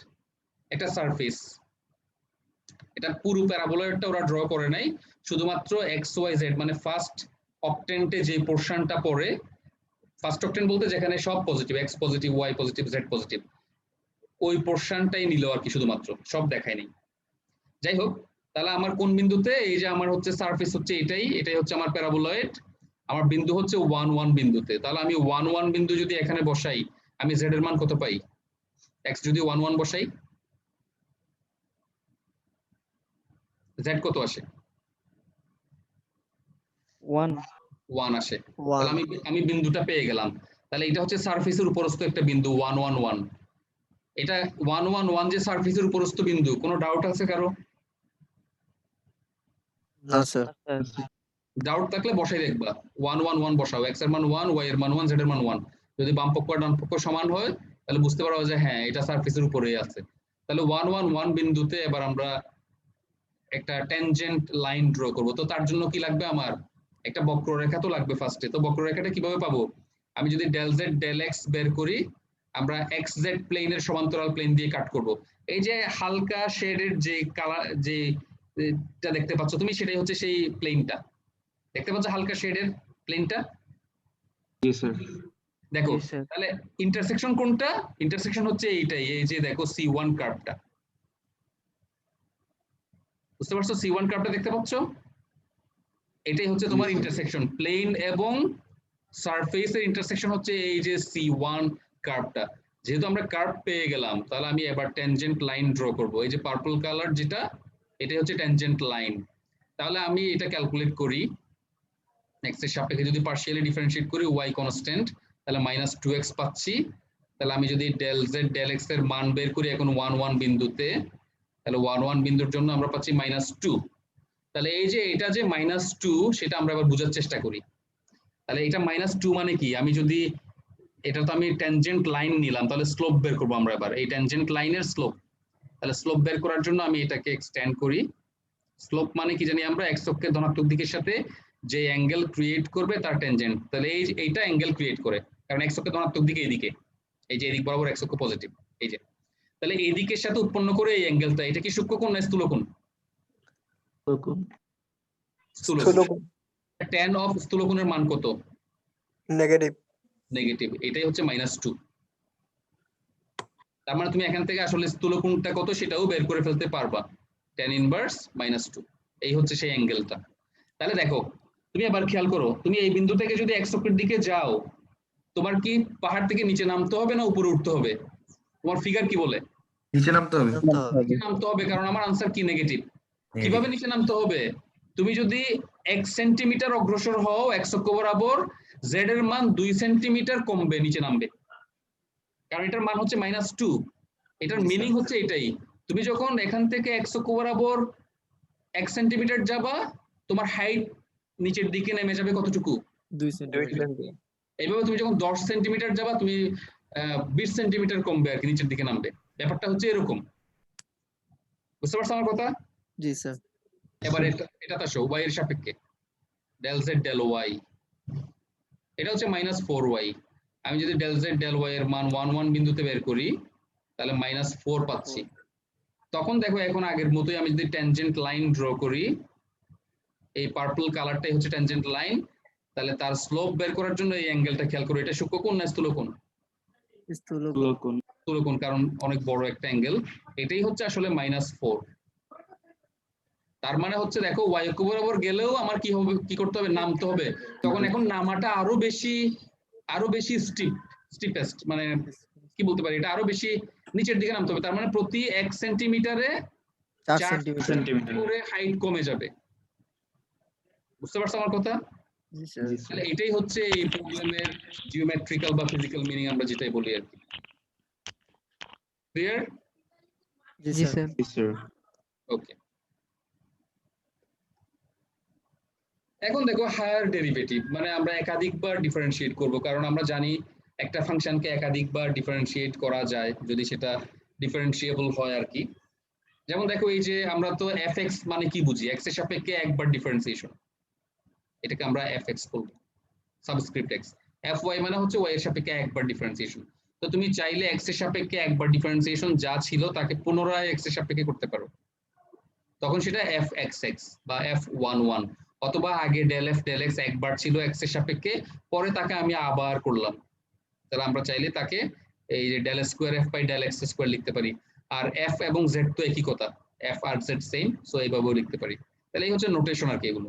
একটা সারফেস। এটা পুরো প্যারাবোলয়েডটা ওরা ড্র করে নাই, শুধুমাত্র xyz মানে ফার্স্ট অকটেন্টে যে পোরশনটা পড়ে, ফার্স্ট অকটেন্ট বলতে যেখানে সব positive, x positive, y positive, z positive, ওই পোরশনটাই নিল আর কি, শুধুমাত্র সব দেখায় নেই। যাই হোক, তাহলে আমার কোন বিন্দুতে, এই যে আমার হচ্ছে সারফেস হচ্ছে এটাই হচ্ছে আমার প্যারাবোলয়েড, আমার বিন্দু হচ্ছে 1 1 বিন্দুতে। তাহলে আমি 1 1 বিন্দু যদি এখানে বসাই, আমি z এর মান কত পাই? x যদি 1 1 বসাই, z কত আসে? 1 আসে। তাহলে আমি বিন্দুটা পেয়ে গেলাম। তাহলে এটা হচ্ছে সারফেসের উপরস্থ একটা বিন্দু 1 1 1। এটা 1 1 1 যে সারফেসের উপরস্থ বিন্দু, কোনো ডাউট আছে কারো? না স্যার। ডাউট থাকলে বসাই দেখবা, 1 1 1 বসাও, x এর মান 1, y এর মান 1, z এর মান 1। যদি বাম পক্ষ আর ডান পক্ষ সমান হয় তাহলে বুঝতে পারো যে হ্যাঁ এটা সারফেসের উপরেই আছে। তাহলে 1 1 1 বিন্দুতে এবার আমরা একটা ট্যানজেন্ট লাইন ড্র করব। তো তার জন্য কি লাগবে, আমার একটা বক্ররেখা তো লাগবে ফার্স্টে। তো বক্ররেখাটা কিভাবে পাবো? আমি যদি ডেল জেড ডেল এক্স বের করি, আমরা এক্স জেড প্লেনের সমান্তরাল প্লেন দিয়ে কাট করব। এই যে হালকা শেডের যে কালার যেটা দেখতে পাচ্ছ তুমি, সেটাই হচ্ছে সেই প্লেনটা। দেখতে পাচ্ছ হালকা শেডের প্লেনটা? জি স্যার। দেখো জি স্যার। তাহলে ইন্টারসেকশন কোনটা? ইন্টারসেকশন হচ্ছে এইটাই, এই যে দেখো C1 কার্ভটা। বুঝতে পারছো? C1 কার্ভটা দেখতে পাচ্ছ? এটাই হচ্ছে তোমার ইন্টারসেকশন, প্লেন এবং সারফেসের ইন্টারসেকশন হচ্ছে এই যে C1 কার্ভটা। যেহেতু আমরা কার্ভ পেয়ে গেলাম, তাহলে আমি এবার ট্যানজেন্ট লাইন ড্র করব। এই যে পার্পল কালার যেটা, এটাই হচ্ছে ট্যানজেন্ট লাইন। তাহলে আমি এটা ক্যালকুলেট করি, x এর সাপেক্ষে যদি পার্শিয়ালি ডিফারেন্সিয়েট করি, y কনস্ট্যান্ট, তাহলে -2x পাচ্ছি। তাহলে আমি যদি ডেল z ডেল x এর মান বের করি এখন 1 1 বিন্দুতে, তাহলে 1 1 বিন্দুর জন্য আমরা পাচ্ছি -2। তাহলে এই যে এটা যে -2, সেটা আমরা আবার বোঝার চেষ্টা করি। তাহলে এটা -2 মানে কি? আমি যদি এটা তো আমি ট্যানজেন্ট লাইন নিলাম, তাহলে স্লোপ বের করবো আমরা এবার এই ট্যানজেন্ট লাইনের স্লোপ। তাহলে স্লোপ বের করার জন্য আমি এটাকে এক্সটেন্ড করি। স্লোপ মানে কি জানি আমরা, এক্স অক্ষের ধনাত্মক দিকের সাথে যে অ্যাঙ্গেল ক্রিয়েট করবে তার ট্যানজেন্ট। তাহলে এইটা অ্যাঙ্গেল ক্রিয়েট করে, কারণ এক্স অক্ষের ধনাত্মক দিকে এইদিকে, এই যে এদিক বরাবর এক্স অক্ষ পজিটিভ, এই যে, তাহলে এই দিকের সাথে উৎপন্ন করে এই অ্যাঙ্গেলটা, এটা কি সূক্ষ্মকোণ না স্থূলকোণ? স্থূলকোণ। tan অফ স্থূলকোণের মান কত? নেগেটিভ। নেগেটিভ, এটাই হচ্ছে -2। তার মানে তুমি এখান থেকে আসলে স্থূলকোণটা কত সেটাও বের করে ফেলতে পারবা, tan ইনভার্স -2। এই হচ্ছে সেই অ্যাঙ্গেলটা। তাহলে দেখো তুমি এবার খেয়াল করো, তুমি এই বিন্দু থেকে যদি এক্স অক্ষের দিকে যাও, তোমার কি পাহাড় থেকে নিচে নামতে হবে না উপরে উঠতে হবে? তোমার ফিগার কি বলে? নিচে নামতে হবে। নিচে নামতে হবে, কারণ আমার আনসার কি নেগেটিভ। কিভাবে নিচে নামতে হবে? তুমি যদি 1 সেন্টিমিটার অগ্রসর হও এক্স অক্ষ বরাবর, জেড এর মান 2 সেন্টিমিটার কমবে, নিচে নামবে, কারণ এটার মান হচ্ছে -2। এটার মিনিং হচ্ছে এটাই, তুমি যখন এখান থেকে এক্স অক্ষ বরাবর 1 সেন্টিমিটার যাবা, তোমার হাইট নিচের দিকে নেমে যাবে কতটুকু? 2 সেন্টিমিটার। এইভাবে তুমি যখন 10 সেন্টিমিটার যাবা, তুমি 20 সেন্টিমিটার কমবে আর কি, নিচের দিকে নামবে। ব্যাপারটা হচ্ছে এরকম, বুঝতে পারছো আমার কথা? জি স্যার। এবার এটা আসো y এর সাপেক্ষে, ডেল z ডেল y, এটা হচ্ছে -4y। আমি যদি ডেল z ডেল y এর মান 1 1 বিন্দুতে বের করি, তাহলে -4 পাচ্ছি। তখন দেখো এখন আগের মতোই আমি যদি ট্যানজেন্ট লাইন ড্র করি, এই পার্পল কালারটাই হচ্ছে ট্যানজেন্ট লাইন, তাহলে তার স্লোপ বের করার জন্য এই অ্যাঙ্গেলটা খেয়াল করো, এটা সূক্ষ্মকোণ না স্থূলকোণ? স্থূলকোণ। স্থূলকোণ, কারণ অনেক বড় একটা অ্যাঙ্গেল। এটাই হচ্ছে আসলে -4। তার মানে হচ্ছে দেখো y অক্ষ বরাবর গেলেও আমার কি হবে, কি করতে হবে, নামতে হবে। তখন এখন নামাটা আরো বেশি স্টিপেস্ট, মানে কি বলতে পারি, এটা আরো বেশি নিচের দিকে নামতে হবে। তার মানে প্রতি 1 সেন্টিমিটারে 4 4 সেন্টিমিটার করে হাইট কমে যাবে। বুঝতে পারছো আমার কথা? জি স্যার। তাহলে এটাই হচ্ছে এই প্রবলেমের জিওমেট্রিক্যাল বা ফিজিক্যাল মিনিং, আমরা যেটাই বলি আর কি। ক্লিয়ার? জি স্যার। স্যার। ওকে, এখন দেখো হায়ার ডেরিভেটিভ, মানে আমরা একাধিকবার ডিফারেন্সিয়েট করব, কারণ আমরা জানি একটা ফাংশনকে একাধিকবার ডিফারেন্সিয়েট করা যায় যদি সেটা ডিফারেন্সিয়েবল হয় আর কি। যেমন দেখো এই যে আমরা তো fx মানে কি বুঝি, x এর সাপেক্ষে একবার ডিফারেন্সিয়েশন, এটাকে আমরা fx বলবো, সাবস্ক্রিপ্ট x। fy মানে হচ্ছে y এর সাপেক্ষে একবার ডিফারেন্সিয়েশন। তো তুমি চাইলে x এর সাপেক্ষে একবার ডিফারেন্সিয়েশন যা ছিল তাকে পুনরায় x এর সাপেক্ষে করতে পারো, তখন সেটা fxx বা f11, অথবা আগে ডেল এফ ডেল এক্স একবার ছিল x এর সাপেক্ষে, পরে তাকে আমি আবার করলাম, তাহলে আমরা চাইলে তাকে এই যে del square f by del x square লিখতে পারি। আর এফ এবং জেড তো একই কথা, এফ আর জেড সেম, সো এইভাবেও লিখতে পারি। তাহলে এই হচ্ছে নোটেশন আর কি এগুলো।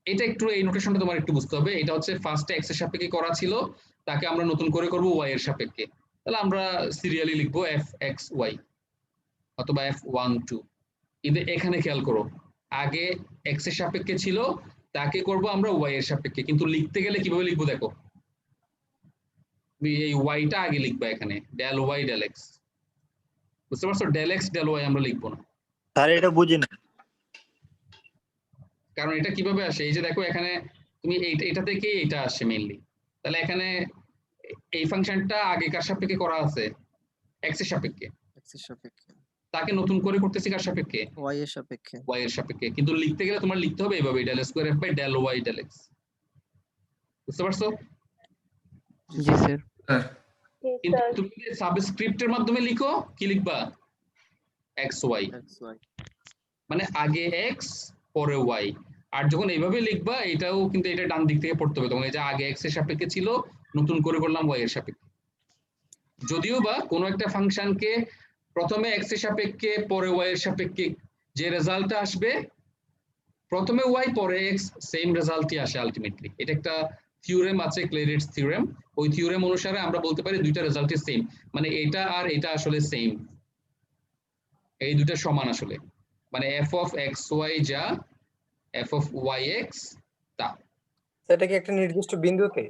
এটা একটু, এই নোটেশনটা তোমার একটু বুঝতে হবে। এটা হচ্ছে ফার্স্টে এক্স এর সাপেক্ষে করা ছিল, তাকে আমরা নতুন করে করব ওয়াই এর সাপেক্ষে, তাহলে আমরা সিরিয়ালি লিখবো এফ এক্স ওয়াই অথবা f12। কিন্তু এখানে খেয়াল করো, আগে এক্স এর সাপেক্ষে ছিল, তাকে করব আমরা ওয়াই এর সাপেক্ষে, কিন্তু লিখতে গেলে কিভাবে লিখবো দেখো, এই ওয়াইটা আগে লিখবা এখানে, ডেল ওয়াই ডেল এক্স, বুঝতে পারছো? ডেল এক্স ডেল ওয়াই আমরা লিখবো না। স্যার এটা বুঝি না। কারণ এটা কিভাবে আসে, এই যে দেখো এখানে তুমি এটা থেকে এটা আসে মেইনলি, তাহলে এখানে এই ফাংশনটা আগে কার সাপেক্ষে করা আছে, এক্স এর সাপেক্ষে, x এর সাপেক্ষে, তাকে নতুন করে করতেছি কার সাপেক্ষে, y এর সাপেক্ষে। ওয়াই এর সাপেক্ষে। কিন্তু লিখতে গেলে তোমার লিখতে হবে এইভাবে, del square f by del y del x, বুঝতে পারছো? জি স্যার। স্যার কিন্তু তুমি সাবস্ক্রিপ্টের মাধ্যমে লিখো, কি লিখবা, এক্স ওয়াই, xy। মানে আগে এক্স পরে ওয়াই। আর যখন এইভাবে লিখবা, এটাও কিন্তু এটা ডান দিক থেকে পড়তে হবে, তখন এই যে আগে এক্স এর সাপেক্ষে ছিল, নতুন করে করলাম ওয়াই এর সাপেক্ষে। যদিও বা কোনো একটা ফাংশনকে প্রথমে এক্স এর সাপেক্ষে পরে ওয়াই এর সাপেক্ষে যে রেজাল্টটা আসবে, প্রথমে ওয়াই পরে এক্স, সেম রেজাল্টই আসে আলটিমেটলি। এটা একটা থিওরেম আছে, ক্লেরিটস থিওরেম। ওই থিওরেম অনুসারে আমরা বলতে পারি দুইটা রেজাল্টই সেম, মানে এটা আর এটা আসলে সেম, এই দুটো সমান আসলে, মানে এফ অফ এক্স ওয়াই যা এফ অফ ওয়াই এক্স তা। সেটা কি একটা নির্দিষ্ট বিন্দুতে?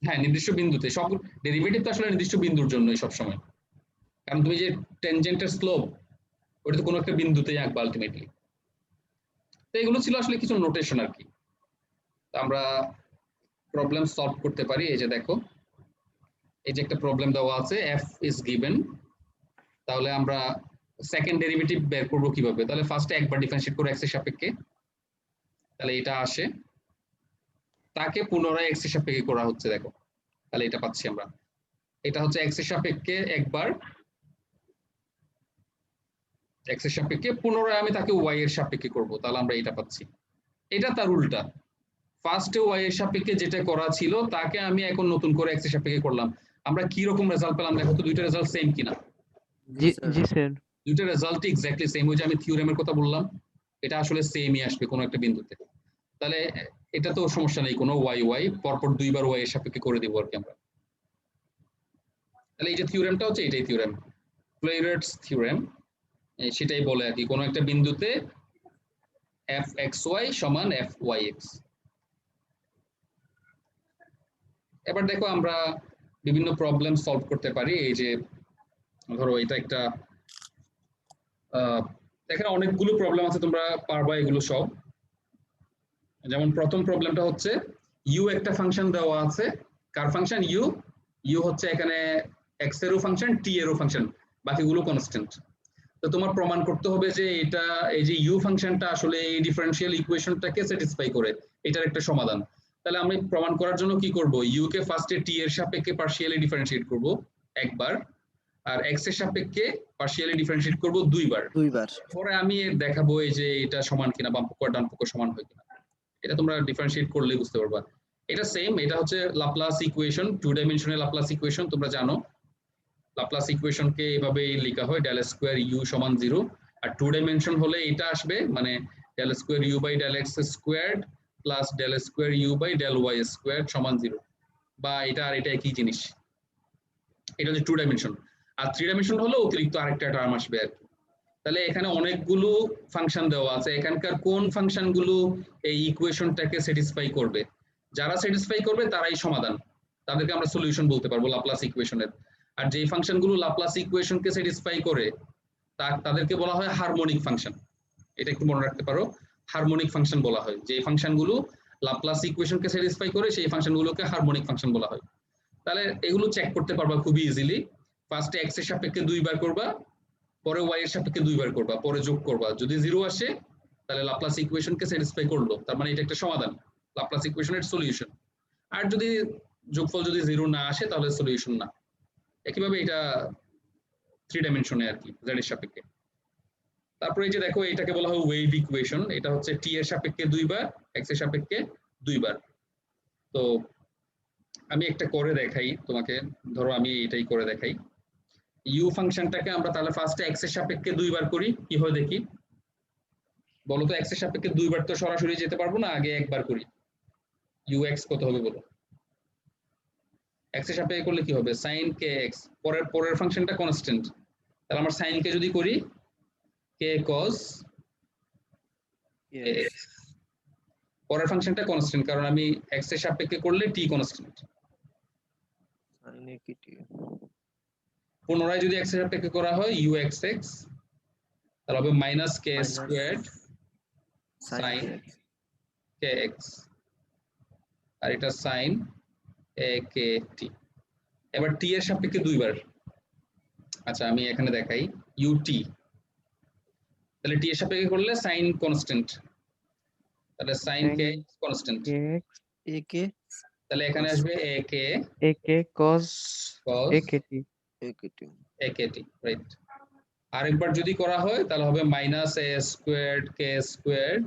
হ্যাঁ, নির্দিষ্ট বিন্দুতে। সব ডেরিভেটিভ তো আসলে নির্দিষ্ট বিন্দুর জন্যই সবসময়, কারণ তুমি যে টেনজেন্টের স্লোপ, ওটা তো কোনো একটা বিন্দুতেই আঁকবা আলটিমেটলি। তো এগুলো ছিল আসলে কিছু নোটেশন আর কি। আমরা প্রবলেম সলভ করতে পারি। এই যে দেখো, এই যে একটা প্রবলেম দেওয়া আছে f is given, তাহলে আমরা সেকেন্ড ডেরিভেটিভ বের করব কিভাবে? তাহলে ফার্স্টে একবার ডিফারেন্সিয়েট করব x এর সাপেক্ষে, তাহলে এটা আসে, তাকে পুনরায় x এর সাপেক্ষে করা হচ্ছে, দেখো তাহলে এটা পাচ্ছি আমরা। এটা হচ্ছে x এর সাপেক্ষে একবার, x এর সাপেক্ষে পুনরায় আমি তাকে y এর সাপেক্ষে করব, তাহলে আমরা এটা পাচ্ছি। এটা তার উল্টা, ফার্স্টে y এর সাপেক্ষে যেটা করা ছিল তাকে আমি এখন নতুন করে x এর সাপেক্ষে করলাম। আমরা কি রকম রেজাল্ট পেলাম দেখো তো, দুইটা রেজাল্ট সেম কিনা? জি স্যার। দুইটা রেজাল্ট এক্স্যাক্টলি সেম। ওই যে আমি থিওরেমের কথা বললাম, এটা আসলে সেমই আসবে কোনো একটা বিন্দুতে। তাহলে এটা তো সমস্যা নেই কোনো, y পরপর দুইবার y এর সাপেক্ষে করে দেবো আর কি আমরা। তাহলে এই যে থিওরেমটা হচ্ছে এটাই থিওরেম, ক্লেইরেটস থিওরেম, সেটাই বলে আর কি, কোনো একটা বিন্দুতে fxy সমান fyx। এবার দেখো আমরা বিভিন্ন প্রবলেম সলভ করতে পারি। এই যে ধরো এটা একটা, এখানে অনেকগুলো প্রবলেম আছে, তোমরা পারবা এগুলো সব। যেমন প্রথম প্রবলেমটা হচ্ছে u একটা ফাংশন দেওয়া আছে, কার ফাংশন? u হচ্ছে এখানে x এরও ফাংশন, t এরও ফাংশন, বাকিগুলো কনস্ট্যান্ট। তো তোমার প্রমাণ করতে হবে যে এটা, এই যে u ফাংশনটা আসলে এই ডিফারেনশিয়াল ইকুয়েশনটাকে স্যাটিসফাই করে, এটার একটা সমাধান। তাহলে আমি প্রমাণ করার জন্য কি করব? u কে ফার্স্টে t এর সাপেক্ষে পার্শিয়ালি ডিফারেন্সিয়েট করব একবার, আর x এর সাপেক্ষে পার্শিয়ালি ডিফারেন্সিয়েট করব দুইবার। পরে আমি দেখাবো এই যে এটা সমান কিনা, বাম পক্ষ আর ডান পক্ষ সমান হয় কিনা। এটা তোমরা ডিফারেন্সিয়েট করলে বুঝতে পারবা। এটা সেম, এটা হচ্ছে Laplace equation, 2 dimensional Laplace equation, তোমরা জানো লাপ্লাস ইকুয়েশনকে এভাবে লেখা হয় del স্কয়ার u সমান 0, আর 2 ডাইমেনশন হলে এটা আসবে, মানে del square u by del x squared plus del square u by del y squared সমান 0, বা এটা আর এটা একই জিনিস। এটা হচ্ছে 2 ডাইমেনশন। আর 3 ডাইমেনশন হলে অতিরিক্ত আরেকটা টার্ম আসবে আর কি। তাহলে এখানে অনেকগুলো ফাংশন দেওয়া আছে, এখানকার কোন ফাংশনগুলো এই ইকুয়েশনটাকে স্যাটিসফাই করবে? যারা স্যাটিসফাই করবে তারাই সমাধান, তাদেরকে আমরা সলিউশন বলতে পারবো লাপ্লাস ইকুয়েশনের। আর যে ফাংশনগুলো লাপ্লাস ইকুয়েশনকে স্যাটিসফাই করে তাদেরকে বলা হয় হারমোনিক ফাংশন। এটা একটু মনে রাখতে পারো, হারমোনিক ফাংশন বলা হয় যে ফাংশনগুলো লাপ্লাস ইকুয়েশনকে স্যাটিসফাই করে, সেই ফাংশনগুলোকে হারমোনিক ফাংশন বলা হয়। তাহলে এগুলো চেক করতে পারবা খুবই ইজিলি। ফার্স্টে x এর সাপেক্ষে দুইবার করবা, পরে y এর সাপেক্ষে দুইবার করবা, পরে যোগ করবা, যদি 0 আসে তাহলে লাপ্লাস ইকুয়েশনকে স্যাটিসফাই করলো, তার মানে এটা একটা সমাধান, লাপ্লাস ইকুয়েশনের সলিউশন। আর যদি যোগফল যদি 0 না আসে তাহলে সলিউশন না। একইভাবে এটা 3 ডাইমেনশনে আর কি, z এর সাপেক্ষে। তারপরে এই যে দেখো এটাকে বলা হয় ওয়েভ ইকুয়েশন, এটা হচ্ছে t এর সাপেক্ষে দুইবার, x এর সাপেক্ষে দুইবার। তো আমি একটা করে দেখাই তোমাকে, ধরো আমি এটাই করে দেখাই। u ফাংশনটাকে আমরা তাহলে ফার্স্টে x এর সাপেক্ষে দুইবার করি, কি হয় দেখি বলো তো। x এর সাপেক্ষে দুইবার তো সরাসরি যেতে পারবো না, আগে একবার করি। ux কত হবে বলো? x এর সাপেক্ষে করলে কি হবে? sin kx, পরের ফাংশনটা কনস্ট্যান্ট, তাহলে আমরা sin কে যদি করি k cos kx, পরের ফাংশনটা কনস্ট্যান্ট, কারণ আমি x এর সাপেক্ষে করলে t constant. sin a k t, পুনরায় যদি x এর সাপেক্ষে করা হয় uxx, তাহলে হবে minus k squared sin kx, আর এটা sin akt। এবার t এর সাপেক্ষে দুইবার, আচ্ছা আমি এখানে দেখাই ut, তাহলে t এর সাপেক্ষে করলে sin কনস্ট্যান্ট, তাহলে sin k কনস্ট্যান্ট, ak, তাহলে এখানে আসবে ak cos akt, akt, right. আরেকবার যদি করা হয় তাহলে হবে minus a squared k squared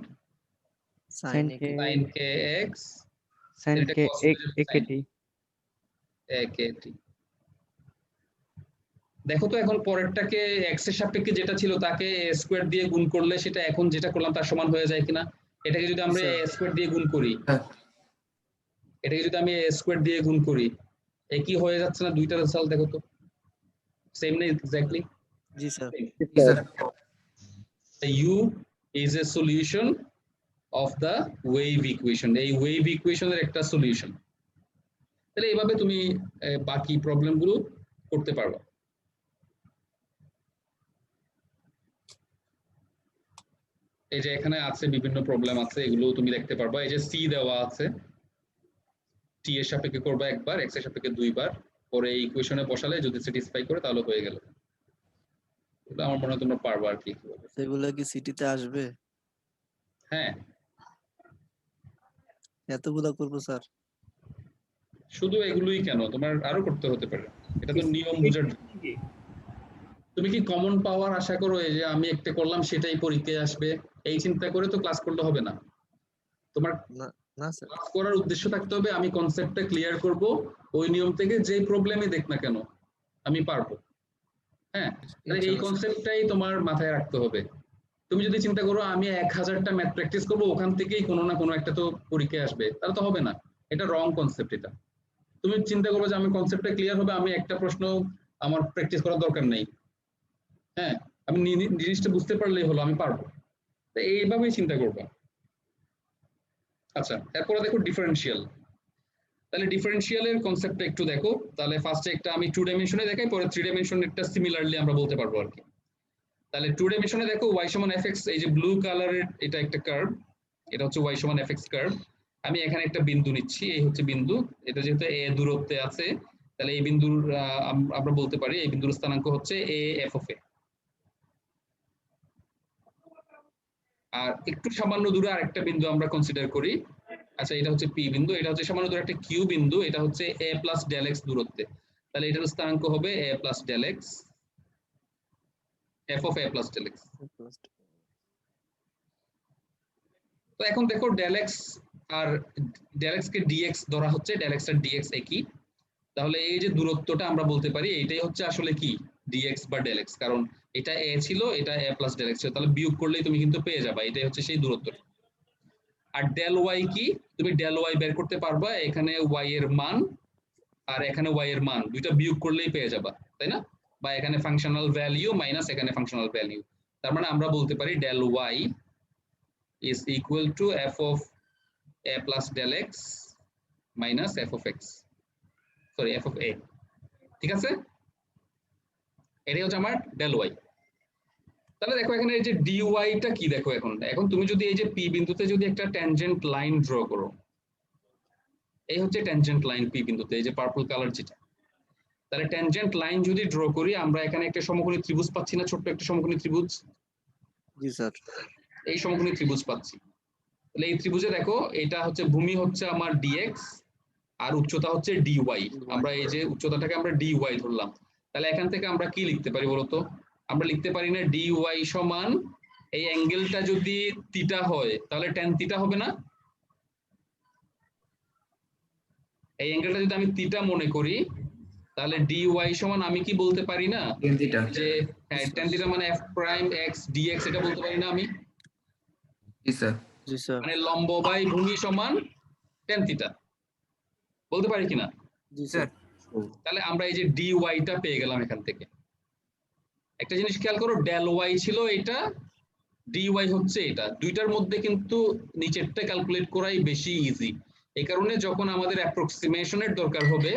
sin kx sin এটা k cos হয়ে যাবে akt। akt। দেখো তো এখন পরেরটাকে x এর সাপেক্ষে যেটা ছিল তাকে a স্কয়ার দিয়ে গুণ করলে সেটা এখন যেটা করলাম তার সমান হয়ে যায় কিনা? এটাকে যদি আমরা a স্কয়ার দিয়ে গুণ করি, এটাকে যদি আমি a স্কয়ার দিয়ে গুণ করি, একই হয়ে যাচ্ছে না দুইটা রেজাল্ট? দেখো তো সেম না exactly? G sir. u is a solution of the wave equation, এই ওয়েভ ইকুয়েশনের একটা সলিউশন। তাহলে এইভাবে তুমি বাকি প্রবলেমগুলো করতে পারবে। এই যে এখানে আছে বিভিন্ন প্রবলেম আছে, এগুলো তুমি দেখতে পারবা। এই যে c দেওয়া আছে, t এর সাপেক্ষে করবা একবার, x এর সাপেক্ষে দুইবার, পরে এই ইকুয়েশনে বসালে যদি স্যাটিসফাই করে তাহলে হয়ে গেল। এটা আমার মনে হয় তোমরা পারবা আর কি। সেগুলো কি সিটিতে আসবে? হ্যাঁ, এতগুলো করবো স্যার? শুধু এগুলোই কেন, তোমার আরো করতে হতে পারে, এটা তো নিয়ম বুঝার জন্য। তুমি কি কমন পাওয়ার আশা করো এই যে আমি একটা করলাম সেটাই পরীক্ষায় আসবে, এই চিন্তা করে তো ক্লাস করলে হবে না। তোমার না না স্যার। ক্লাস করার উদ্দেশ্য থাকতে হবে আমি কনসেপ্টটা ক্লিয়ার করব, ওই নিয়ম থেকে যে প্রবলেমই দেখ না কেন আমি পারবো। হ্যাঁ, তাহলে এই ইনশাআল্লাহ স্যার। কনসেপ্টটাই তোমার মাথায় রাখতে হবে। তুমি যদি চিন্তা করো আমি 1000টা ম্যাথ প্র্যাকটিস করবো, ওখান থেকেই কোনো না কোনো একটা তো পরীক্ষায় আসবে, তাহলে তো হবে না, এটা রং কনসেপ্ট। এটা তুমি চিন্তা করবে যে আমি কনসেপ্টটা ক্লিয়ার হবে, আমি একটা প্রশ্ন আমার প্র্যাকটিস করার দরকার নেই। হ্যাঁ, আমি জিনিসটা বুঝতে পারলেই হলো, আমি পারবো। তো এইভাবেই চিন্তা করবা। আচ্ছা, এরপরে দেখো ডিফারেনশিয়াল। তাহলে ডিফারেনশিয়ালের কনসেপ্টটা একটু দেখো। তাহলে ফার্স্টে একটা আমি 2 ডাইমেনশনে দেখাই, পরে 3 ডাইমেনশনেরটা সিমিলারলি আমরা বলতে পারবো আর কি। তাহলে 2 ডাইমেনশনে দেখো y সমান fx, এই যে ব্লু কালারের এটা একটা কার্ভ, এটা হচ্ছে y সমান fx কার্ভ। আমি এখানে একটা বিন্দু নিচ্ছি, এই হচ্ছে বিন্দু, এটা যেহেতু a দূরত্বে আছে তাহলে এই বিন্দুর আমরা বলতে পারি এই বিন্দুর স্থানাঙ্ক হচ্ছে a f of a। আর একটু সামান্য দূরে আরেকটা বিন্দু আমরা কনসিডার করি, আচ্ছা এটা হচ্ছে p বিন্দু, এটা হচ্ছে সামান্য দূরে একটা q বিন্দু, এটা হচ্ছে a প্লাস ডেল x দূরত্বে, তাহলে এটার স্থানাঙ্ক হবে a plus del x, f of a plus del x। তো এখন দেখো ডেল এক্স আর ডেল এক্স কে ডিএক্স ধরা হচ্ছে, ডেল এক্স আর ডিএক্স একই, তাহলে এই যে দূরত্বটা আমরা বলতে পারি এইটাই হচ্ছে আসলে কি ডিএক্স বা ডেল এক্স, কারণ এটা এ ছিল, এটা এ প্লাস ডেল এক্স ছিল, তাহলে বিয়োগ করলেই তুমি কিন্তু পেয়ে যাবে, এটাই হচ্ছে সেই দূরত্বটা। আর ডেল ওয়াই কি, তুমি ডেল ওয়াই বের করতে পারবা, এখানে ওয়াই এর মান আর এখানে ওয়াই এর মান দুইটা বিয়োগ করলেই পেয়ে যাবা, তাই না? বা এখানে ফাংশনাল ভ্যালু মাইনাস এখানে ফাংশনাল ভ্যালু, তার মানে আমরা বলতে পারি del y is equal to f of a plus del x minus f of x, sorry f of a, ঠিক আছে? এটাই হচ্ছে আমার del y। তাহলে দেখো এখানে এই যে dy টা কি, দেখো এখন তুমি যদি এই যে p বিন্দুতে যদি একটা ট্যানজেন্ট লাইন ড্র করো, এই হচ্ছে ট্যানজেন্ট লাইন p বিন্দুতে, এই যে পার্পল কালার যেটা, তাহলে ট্যানজেন্ট লাইন যদি ড্র করি আমরা এখানে একটা সমকোণী ত্রিভুজ পাচ্ছি না, ছোট্ট একটা সমকোণী ত্রিভুজ। জি স্যার। এই সমকোণী ত্রিভুজ পাচ্ছি, তাহলে এই ত্রিভুজে দেখো এটা হচ্ছে ভূমি হচ্ছে আমার dx আর উচ্চতা হচ্ছে dy, আমরা এই যে উচ্চতাটাকে আমরা dy ধরলাম, তাহলে এখান থেকে আমরা কি লিখতে পারি বলতো? আমরা লিখতে পারি না dy সমান এই অ্যাঙ্গেলটা যদি থিটা হয় তাহলে tan থিটা হবে না? এই অ্যাঙ্গেলটা যদি আমি থিটা মনে করি তাহলে dy সমান আমি কি বলতে পারি না যে হ্যাঁ tan থিটা মানে f প্রাইম x dx, এটা বলতে পারি না আমি? জি স্যার। জি স্যার। মানে লম্ব বাই ভূমি সমান tan থিটা, বলতে পারি কিনা? জি স্যার। তাহলে আমরা এই যে dy টা পেয়ে গেলাম এখান থেকে। একটা জিনিস খেয়াল করো, ডেল y ছিল এটা, dy হচ্ছে এটা, দুইটার মধ্যে কিন্তু নিচেরটা ক্যালকুলেট করাই বেশি ইজি। এই কারণে যখন আমাদের অ্যাপ্রক্সিমেশনের দরকার হবে,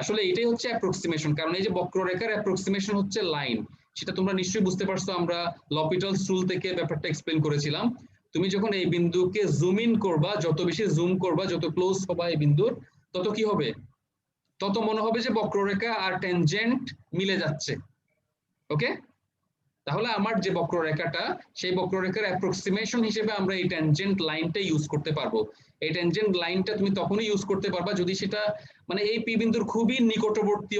আসলে এটাই হচ্ছে অ্যাপ্রক্সিমেশন, কারণ এই যে বক্ররেখার অ্যাপ্রক্সিমেশন হচ্ছে লাইন, সেটা তোমরা নিশ্চয়ই বুঝতে পারছো, আমরা লপিটালস রুল থেকে ব্যাপারটা এক্সপ্লেন করেছিলাম। তুমি যখন এই বিন্দুকে জুম ইন করবা, যত বেশি জুম করবা, যত ক্লোজ হবা এই বিন্দুর, তত কি হবে? তত মনে হবে যে বক্ররেখা আর ট্যানজেন্ট মিলে যাচ্ছে। ওকে, তাহলে আমার যে বক্ররেখাটা, সেই বক্ররেখার অ্যাপ্রক্সিমেশন হিসেবে আমরা এই ট্যানজেন্ট লাইনটা ইউজ করতে পারবো। এই ট্যানজেন্ট লাইনটা তুমি তখনই ইউজ করতে পারবা যদি সেটা মানে এই পি বিন্দুর খুবই নিকটবর্তী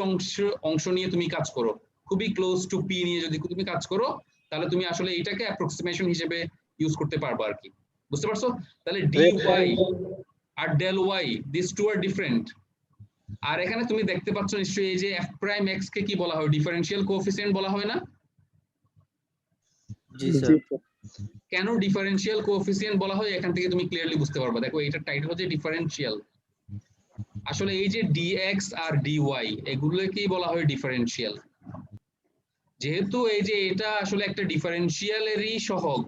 অংশ নিয়ে তুমি কাজ করো, খুবই ক্লোজ টু পি নিয়ে যদি তুমি কাজ করো, তাহলে তুমি আসলে এইটাকে অ্যাপ্রক্সিমেশন হিসেবে ইউজ করতে পারবা আর কি। বুঝতে পারছো? তাহলে dy আর del y, this two are different. আর এখানে তুমি দেখতে পাচ্ছ নিশ্চয়ই এই যে f প্রাইম x কে কি বলা হয়? ডিফারেনশিয়াল কোএফিসিয়েন্ট বলা হয় না? জি স্যার। কেন ডিফারেনশিয়াল কোএফিসিয়েন্ট বলা হয় এখান থেকে তুমি ক্লিয়ারলি বুঝতে পারবা। দেখো এটার টাইটেল হচ্ছে ডিফারেনশিয়াল। আসলে এই যে dx আর dy এগুলোকেই বলা হয় ডিফারেনশিয়াল, যেহেতু এই যে এটা আসলে একটা ডিফারেনশিয়ালেরই সহগ,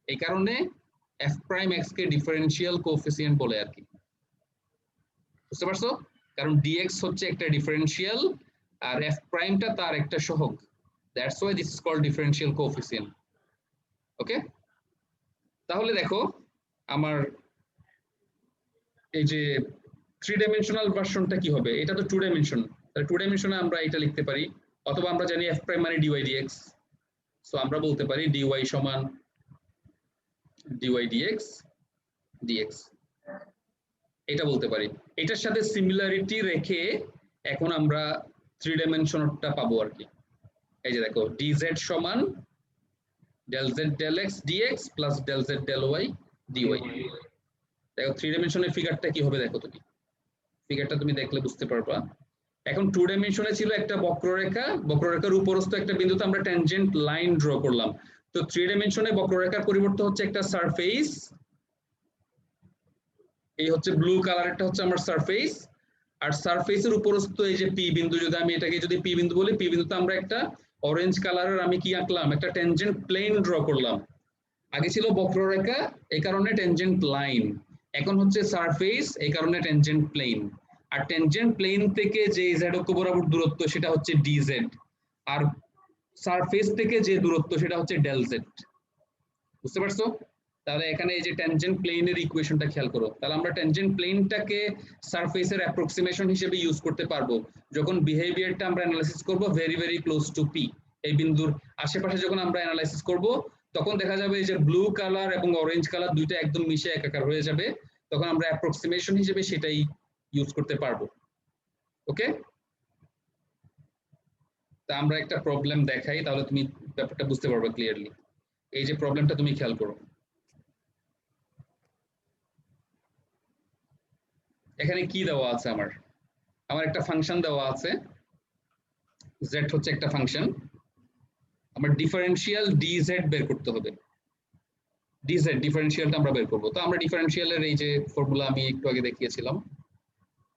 এই কারণে f প্রাইম x কে ডিফারেনশিয়াল কোএফিসিয়েন্ট বলে আর কি। বুঝতে পারছো? কারণ dx হচ্ছে একটা ডিফারেনশিয়াল আর f প্রাইমটা তার একটা সহগ, that's why this is called differential coefficient. Okay, তাহলে দেখো আমার এই যে থ্রি ডাইমেনশনাল ভার্সনটা কি হবে? এটা তো টু ডাইমেনশন, তাহলে টু ডাইমেনশনে আমরা এটা লিখতে পারি, অথবা আমরা জানি f প্রাইম মানে dy dx, সো আমরা বলতে পারি dy সমান dy dx dx, এটা বলতে পারি। এটার সাথে সিমিলারিটি রেখে এখন আমরা থ্রি ডাইমেনশনটা পাবো আর কি। এই যে দেখো dz সমান del z del x dx plus del z del y dy। দেখো থ্রি ডাইমেনশনের ফিগারটা কি হবে, দেখো তুমি ফিগারটা তুমি দেখলে বুঝতে পারবা। এখন টু ডাইমেনশনে ছিল একটা বক্ররেখা, বক্ররেখার উপরস্থ একটা বিন্দুতে আমরা ট্যানজেন্ট লাইন ড্র করলাম। তো থ্রি ডাইমেনশনে বক্ররেখার পরিবর্তে হচ্ছে একটা সারফেস, এই হচ্ছে ব্লু কালারটা হচ্ছে আমার সারফেস, আর সারফেসের উপরস্থ এই যে পি বিন্দু, যদি আমি এটাকে যদি পি বিন্দু বলি, পি বিন্দুতে আমরা একটা অরেঞ্জ কালারের আমি কি আঁকলাম, একটা ট্যানজেন্ট প্লেন ড্র করলাম। আগে ছিল বক্ররেখা, এই কারণে ট্যানজেন্ট লাইন, এখন হচ্ছে সারফেস, এই কারণে ট্যানজেন্ট প্লেন। আর ট্যানজেন্ট প্লেন থেকে যে z অক্ষ বরাবর দূরত্ব সেটা হচ্ছে dz, আর সারফেস থেকে যে দূরত্ব সেটা হচ্ছে del z। বুঝতে পারছো? তাহলে এখানে এই যে ট্যানজেন্ট প্লেনের ইকুয়েশনটা খেয়াল করো, তাহলে আমরা ট্যানজেন্ট প্লেনটাকে সারফেসের অ্যাপ্রক্সিমেশন হিসেবে ইউজ করতে পারবো যখন বিহেভিয়ারটা আমরা অ্যানালাইসিস করব very very close two P, এই বিন্দুর আশেপাশে যখন আমরা অ্যানালাইসিস করব তখন দেখা যাবে যে ব্লু কালার এবং অরেঞ্জ কালার দুইটা একদম মিশে একাকার হয়ে যাবে, তখন আমরা অ্যাপ্রক্সিমেশন হিসেবে সেটাই ইউজ করতে পারবো। ওকে, তা আমরা একটা প্রবলেম দেখাই, তাহলে তুমি ব্যাপারটা বুঝতে পারবে ক্লিয়ারলি। এই যে প্রবলেমটা তুমি খেয়াল করো, এখানে কি দেওয়া আছে, আমার একটা ফাংশন দেওয়া আছে, z হচ্ছে একটা ফাংশন, আমার ডিফারেনশিয়াল dz বের করতে হবে, dz ডিফারেনশিয়ালটা আমরা বের করব। তো আমরা ডিফারেনশিয়ালের এই যে ফর্মুলা আমি একটু আগে দেখিয়েছিলাম,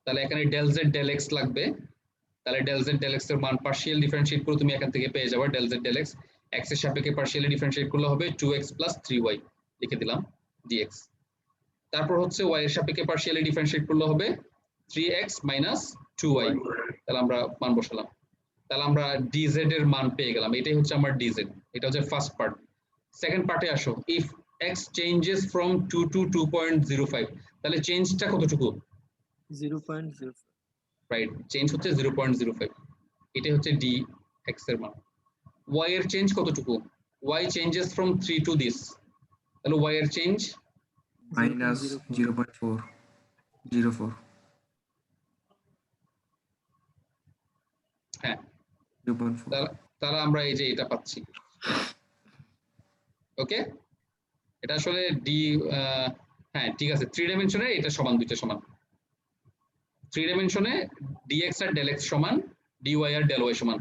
তাহলে এখানে del z del x লাগবে, তাহলে del z del x এর মান পার্শিয়াল ডিফারেনশিয়েট করে তুমি এখান থেকে পেয়ে যাবে del z del x, x এর সাপেক্ষে পার্শিয়ালি ডিফারেনশিয়েট করলে হবে 2x + 3y, লিখে দিলাম dx। তারপর হচ্ছে y এর সাপেক্ষে পার্শিয়ালি ডিফারেনশিয়েট করলে হবে 3x - 2y, তাহলে আমরা মান বসালাম, তাহলে আমরা dz এর মান পেয়ে গেলাম, এটাই হচ্ছে আমার dz। এটা হচ্ছে ফার্স্ট পার্ট। সেকেন্ড পার্টে আসো, if x changes from 2 to 2.05, তাহলে চেঞ্জটা কতটুকু? 0.05। রাইট, চেঞ্জ হচ্ছে 0.05, এটাই হচ্ছে dx এর মান। y এর চেঞ্জ কতটুকু? y changes from 3 to this, তাহলে y এর চেঞ্জ minus 0.404। হ্যাঁ 0.4। তাহলে আমরা এই যে এটা পাচ্ছি। ওকে, এটা আসলে হ্যাঁ ঠিক আছে, থ্রি ডাইমেনশনে এটা সমান, দুইটা সমান। থ্রি ডাইমেনশনে dx আর del x সমান dy আর del y সমান,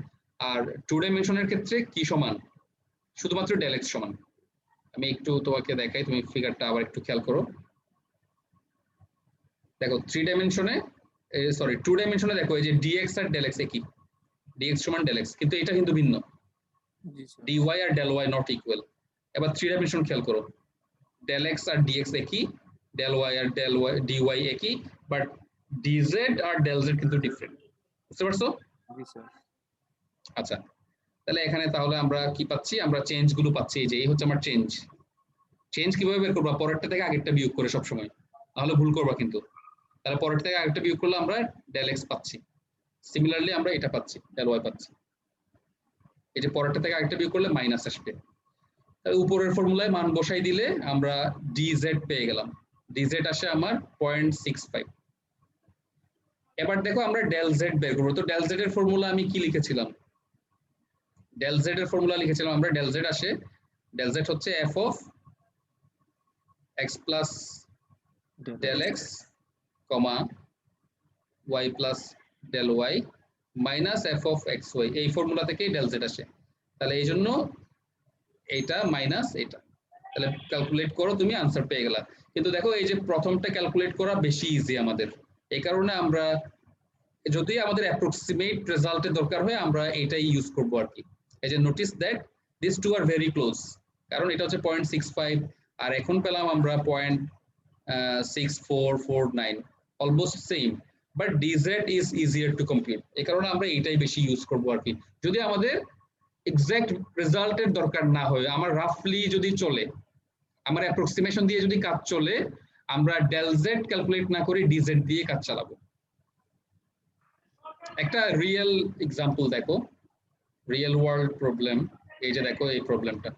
আর টু ডাইমেনশনের ক্ষেত্রে কি সমান? শুধুমাত্র del x সমান। আমি একটু তোমাকে দেখাই, তুমি ফিগারটা আবার একটু খেয়াল করো। দেখো থ্রি ডাইমেনশনে সরি টু ডাইমেনশনে দেখো এই যে dx আর del x একই, dx সমান del x, কিন্তু এটা কিন্তু ভিন্ন, dy আর del y নট ইকুয়াল। এবার থ্রি ডাইমেনশন খেয়াল করো, del x আর dx একই, del y আর del y dy একই, বাট dz আর del z কিন্তু ডিফারেন্ট। বুঝতে পারছো? জি স্যার। আচ্ছা, তাহলে এখানে তাহলে আমরা কি পাচ্ছি? আমরা চেঞ্জ গুলো পাচ্ছি, এই যে এই হচ্ছে আমার চেঞ্জ। চেঞ্জ কিভাবে বের করবা? পরেরটা থেকে আগেরটা বিয়োগ করে সব সময়, তাহলে ভুল করবা কিন্তু। তাহলে পরেরটা থেকে আগেরটা বিয়োগ করলে আমরা del x পাচ্ছি, সিমিলারলি আমরা এটা পাচ্ছি del y পাচ্ছি। এই যে পরেরটা থেকে আগেরটা বিয়োগ করলে মাইনাস আসবে, তাহলে উপরের ফর্মুলায় মান বসাই দিলে আমরা dz পেয়ে গেলাম, dz আসে আমার 0.65। এবার দেখো আমরা del z বের করবো, তো del z এর ফর্মুলা আমি কি লিখেছিলাম? del z এর ফর্মুলা লিখেছিলাম আমরা, del z আসে, del z হচ্ছে f of x plus del x, y plus del y minus f of xy, এই ফর্মুলা থেকেই del z আসে। তাহলে এই জন্য এইটা মাইনাস এটা, তাহলে ক্যালকুলেট করো, তুমি আনসার পেয়ে গেলা। কিন্তু দেখো এই যে প্রথমটা ক্যালকুলেট করা বেশি ইজি আমাদের, এই কারণে আমরা যদি আমাদের অ্যাপ্রক্সিমেট রেজাল্টের দরকার হয় আমরা এটাই ইউজ করবো আর কি। এই যে notice that this two are very close, কারণ এটা হচ্ছে 0.65 আর এখন পেলাম আমরা 0.6449, almost same, but dz is easier to compute, এই কারণে আমরা এটাই বেশি ইউজ করবো আর কি। যদি আমাদের এক্সাক্ট রেজাল্টের দরকার না হয়, আমার রাফলি যদি চলে, আমার অ্যাপ্রক্সিমেশন দিয়ে যদি কাজ চলে, আমরা ডেল জেড ক্যালকুলেট না করে ডিজেড দিয়ে কাজ চালাবো। একটা রিয়েল এক্সাম্পল দেখো, রিয়েল ওয়ার্ল্ড প্রবলেম। এই যে দেখো এই প্রবলেমটা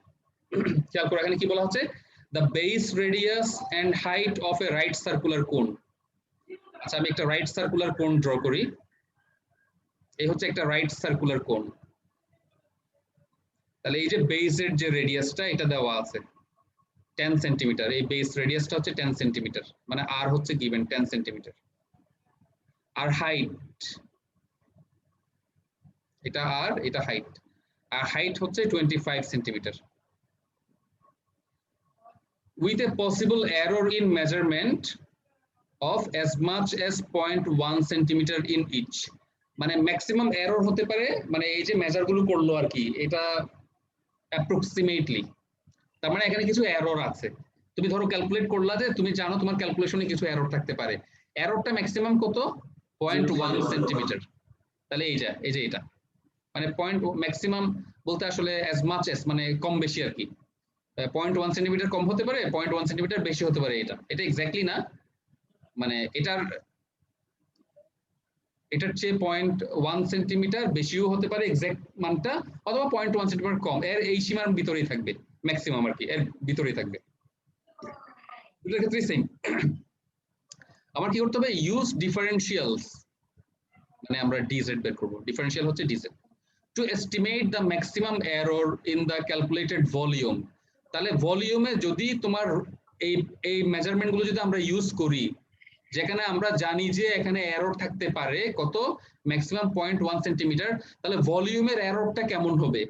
খেয়াল করো, এখানে কি বলা হচ্ছে, the base radius and height of a right circular cone. আচ্ছা আমি একটা রাইট সার্কুলার কোন ড্র করি। এই হচ্ছে একটা রাইট সার্কুলার কোন। তাহলে এই যে বেসের যে রেডিয়াসটা এটা দেওয়া আছে 10 সেন্টিমিটার, এই বেস রেডিয়াসটা হচ্ছে 10 সেন্টিমিটার, মানে আর হচ্ছে গিভেন 10 সেন্টিমিটার। আর হাইট, এটা আর এটা হাইট, আর হাইট হচ্ছে 25 centimetre. with a possible error in measurement of as much as 0.1 centimeter in each, মানে ম্যাক্সিমাম এরর হতে পারে, মানে এই যে মেজার গুলো করলো আর কি, এটা অ্যাপ্রক্সিমেটলি, তার মানে এখানে কিছু এরর আছে। তুমি ধরো ক্যালকুলেট করলা যে তুমি জানো তোমার ক্যালকুলেশনে কিছু এরর থাকতে পারে, এররটা ম্যাক্সিমাম কত, 0.1 সেন্টিমিটার। তাহলে এই যে এটা মানে পয়েন্ট ম্যাক্সিমাম বলতে আসলে as much as মানে কম বেশি আর কি, 0.1 সেন্টিমিটার কম হতে পারে, 0.1 সেন্টিমিটার বেশি হতে পারে। এটা এক্স্যাক্টলি না, মানে এটার চেয়ে 0.1 সেন্টিমিটার বেশিও হতে পারে এক্স্যাক্ট মানটা, অথবা 0.1 সেন্টিমিটার কম, এর এই সীমার ভিতরেই থাকবে ম্যাক্সিমাম আর কি, এর ভিতরেই থাকবে। এটার ক্ষেত্রে সেম। আমার কি করতে হবে, ইউজ ডিফারেনশিয়ালস, মানে আমরা ডিজেড বের করব, ডিফারেনশিয়াল হচ্ছে dz, to estimate the maximum error in the calculated volume. তাহলে ভলিউমে যদি তোমার এই মেজারমেন্ট গুলো যদি আমরা ইউজ করি, যেখানে আমরা জানি যে এখানে এরর থাকতে পারে কত, ম্যাক্সিমাম 0.1 সেন্টিমিটার, তাহলে ভলিউমের এররটা কেমন হবে।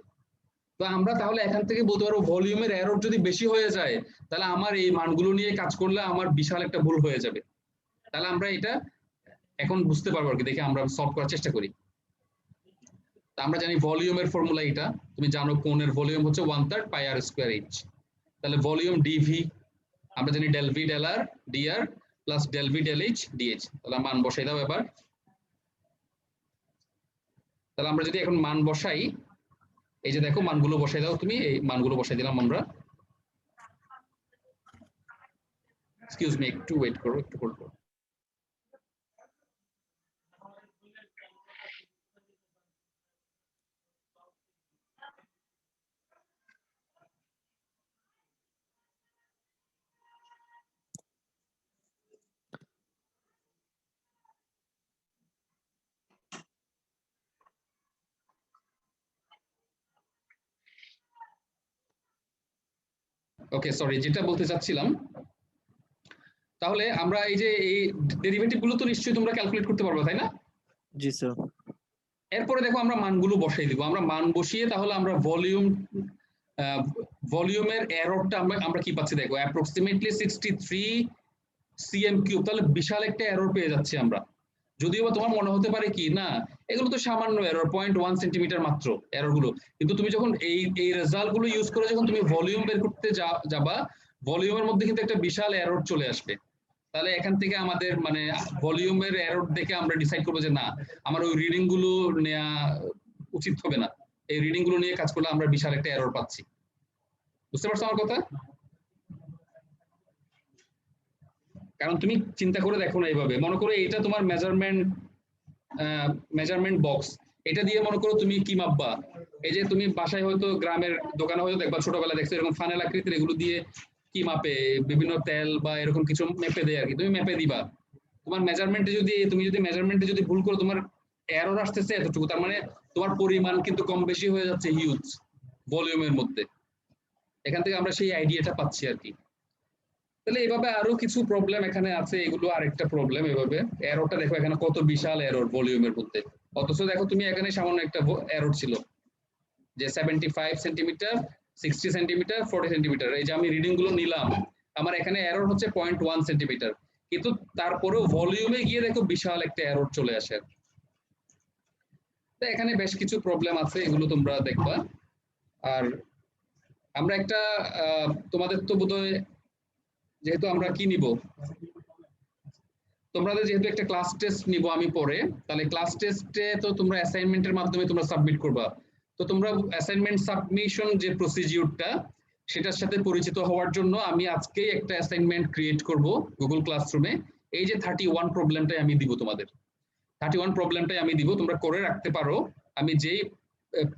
তো আমরা তাহলে এখান থেকে বলতে পারবো ভলিউমের এরর যদি বেশি হয়ে যায়, তাহলে আমার এই মানগুলো নিয়ে কাজ করলে আমার বিশাল একটা ভুল হয়ে যাবে। তাহলে আমরা এটা এখন বুঝতে পারবো আর কি, দেখে আমরা সলভ করার চেষ্টা করি। আমরা জানি ভলিউমের ফর্মুলা এটা, তুমি জানো কোণের ভলিউম হচ্ছে 1/3 পাই আর স্কয়ার এইচ। তাহলে ভলিউম ডিভি আমরা জানি del v del r dr plus del v del h dh. তাহলে মান বসাই দাও এবার। তাহলে আমরা যদি এখন মান বসাই, এই যে দেখো মানগুলো বসাই দাও তুমি, এই মানগুলো বসাই দিলাম আমরা। এক্সকিউজ মি, একটু ওয়েট করো, একটু হোল্ড করো। ওকে সরি, যেটা বলতে চাচ্ছিলাম, তাহলে আমরা এই যে এই ডেরিভেটিভ গুলো তো নিশ্চয়ই তোমরা ক্যালকুলেট করতে পারবে তাই না? জি স্যার। এরপরে দেখো আমরা মানগুলো বসাই দিব, আমরা মান বসিয়ে তাহলে আমরা ভলিউমের এররটা আমরা কি পাচ্ছি দেখো, অ্যাপ্রক্সিমেটলি 63 cm কিউব। তাহলে বিশাল একটা এরর পেয়ে যাচ্ছি আমরা। যদিও বা তোমার মনে হতে পারে কি না এগুলো তো সামান্য এরর, 0.1 সেন্টিমিটার মাত্র এরর গুলো, কিন্তু তুমি যখন এই রেজাল্ট গুলো ইউজ করে যখন তুমি ভলিউম বের করতে যাবা, ভলিউমের মধ্যে কিন্তু একটা বিশাল এরর চলে আসবে। তাহলে এখান থেকে আমাদের মানে ভলিউমের এরর দেখে আমরা ডিসাইড করবো যে না, আমার ওই রিডিং গুলো নেওয়া উচিত হবে না, এই রিডিং গুলো নিয়ে কাজ করলে আমরা বিশাল একটা এরর পাচ্ছি। বুঝতে পারছো আমার কথা? কারণ তুমি চিন্তা করে দেখো না, এইভাবে মনে করো এইটা তোমার মেজারমেন্ট বক্স, এটা দিয়ে মনে করো তুমি কি মাপবা। এই যে তুমি বাসায় হয়তো গ্রামের দোকানে হয়তো দেখবা, ছোটবেলা দেখছো এরকম ফানেল আকৃতির, এগুলো দিয়ে কি মাপে, বিভিন্ন তেল বা এরকম কিছু মেপে দেয় আর কি, তুমি মেপে দিবা। তোমার মেজারমেন্টে যদি ভুল করো, তোমার এরর আসতেছে এতটুকু, তার মানে তোমার পরিমাণ কিন্তু কম বেশি হয়ে যাচ্ছে হিউজ ভলিউমের মধ্যে। এখান থেকে আমরা সেই আইডিয়াটা পাচ্ছি আর কি। তাহলে এইভাবে আরো কিছু প্রবলেম এখানে আছে, এগুলো আরেকটা প্রবলেম। এভাবে এররটা দেখো এখানে কত বিশাল এরর ভলিউমের মধ্যে, অথচ দেখো তুমি এখানে সামান্য একটা এরর ছিল যে 75 সেন্টিমিটার, 60 সেন্টিমিটার, 40 সেন্টিমিটার। এই যে আমি রিডিং গুলো নিলাম, আমার এখানে এরর হচ্ছে 0.1 সেন্টিমিটার, কিন্তু তারপরেও ভলিউমে গিয়ে দেখো বিশাল একটা এরর চলে আসে। তো এখানে বেশ কিছু প্রবলেম আছে, এগুলো তোমরা দেখবা। আর আমরা একটা তোমাদের তো বোধহয় যেহেতু আমরা কি নিব, তোমাদের যেহেতু একটা ক্লাস টেস্ট নিব আমি পরে, তাহলে ক্লাস টেস্টে তো তোমরা অ্যাসাইনমেন্টের মাধ্যমে তোমরা সাবমিট করবা। তো তোমরা অ্যাসাইনমেন্ট সাবমিশন যে প্রসিডিউরটা, সেটার সাথে পরিচিত হওয়ার জন্য আমি আজকে একটা অ্যাসাইনমেন্ট ক্রিয়েট করব গুগল ক্লাসরুমে। এই যে 31 প্রবলেমটাই আমি দিব তোমাদের, 31 প্রবলেমটাই আমি দিব, তোমরা করে রাখতে পারো। আমি যেই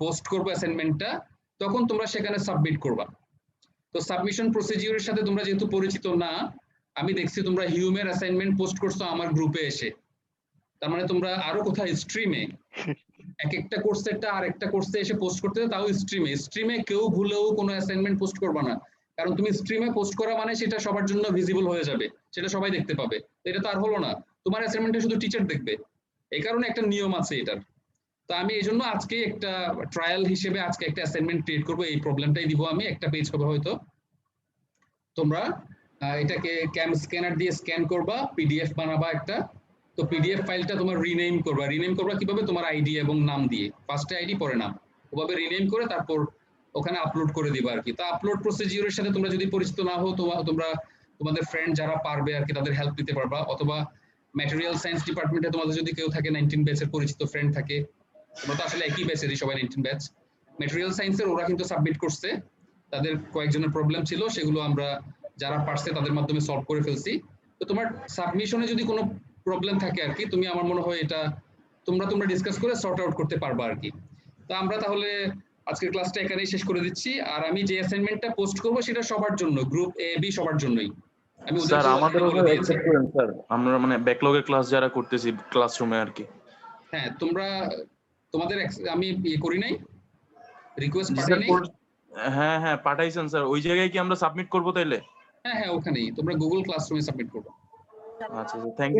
পোস্ট করবো অ্যাসাইনমেন্টটা তখন তোমরা সেখানে সাবমিট করবা। তো সাবমিশন প্রসিডিউরের সাথে তোমরা যেহেতু পরিচিত না, আমি দেখছি তোমরা হিউমের অ্যাসাইনমেন্ট পোস্ট করছো আমার গ্রুপে এসে, তার মানে তোমরা আরো কোথায় স্ট্রিমে এক একটা কোর্সেরটা আর একটা কোর্সে এসে পোস্ট করতে, তাও স্ট্রিমে কেউ ভুলেও কোনো অ্যাসাইনমেন্ট পোস্ট করবা না, কারণ তুমি স্ট্রিমে পোস্ট করা মানে সেটা সবার জন্য ভিজিবল হয়ে যাবে, সেটা সবাই দেখতে পাবে। এটা তো আর হলো না, তোমার অ্যাসাইনমেন্টে শুধু টিচার দেখবে, এই কারণে একটা নিয়ম আছে এটার। তো আমি এই জন্য আজকে একটা ট্রায়াল হিসেবে আজকে একটা অ্যাসাইনমেন্ট ক্রিয়েট করবো, এই প্রবলেমটাই দিব আমি, একটা পেজ হবে হয়তো। তোমরা এটাকে ক্যাম স্ক্যানার দিয়ে স্ক্যান করবা, পিডিএফ বানাবা একটা। তো পিডিএফ ফাইলটা তোমার রিনেম করবা কিভাবে, তোমার আইডি এবং নাম দিয়ে, ফার্স্টে আইডি পরে নাম, ওভাবে রিনেম করে তারপর ওখানে আপলোড করে দিবা আর কি। তো আপলোড প্রসিডিউরের সাথে তোমরা যদি পরিচিত না হও, তোমরা তোমাদের ফ্রেন্ড যারা পারবে আর কি তাদের হেল্প নিতে পারবা, অথবা ম্যাটেরিয়াল সায়েন্স ডিপার্টমেন্টে তোমাদের যদি কেউ থাকে 19 ব্যাচের পরিচিত ফ্রেন্ড থাকে, তোমরা তো আসলে একই ব্যাচেরই সবাই 19 ব্যাচ, ম্যাটেরিয়াল সায়েন্সের ওরা কিন্তু সাবমিট করছে, তাদের কয়েকজনের প্রবলেম ছিল, সেগুলো আমরা যারা পারছে তাদের মাধ্যমে সলভ করে ফেলছি। তো তোমার সাবমিশনে যদি কোনো প্রবলেম থাকে আর কি, তুমি আমার মনে হয় এটা তোমরা ডিসকাস করে সর্ট আউট করতে পারবা আর কি। তো আমরা তাহলে আজকের ক্লাসটা এখানেই শেষ করে দিচ্ছি। আর আমি যে অ্যাসাইনমেন্টটা পোস্ট করব সেটা সবার জন্য, গ্রুপ এ বি সবার জন্যই। আমি স্যার আমাদেরও অ্যাকসেপ্ট করেন স্যার, আমরা মানে ব্যাকলগের ক্লাস যারা করতেছি ক্লাসরুমে আর কি। হ্যাঁ, তোমাদের আমি করি নাই, রিকোয়েস্ট জি পাঠাই নাই। স্যার, হ্যাঁ পাঠাইছেন স্যার, ওই জায়গায় কি আমরা সাবমিট করবো তাইলে? হ্যাঁ ওখানেই তোমরা গুগল ক্লাসরুমে সাবমিট করবে। আচ্ছা স্যার, থ্যাংক ইউ।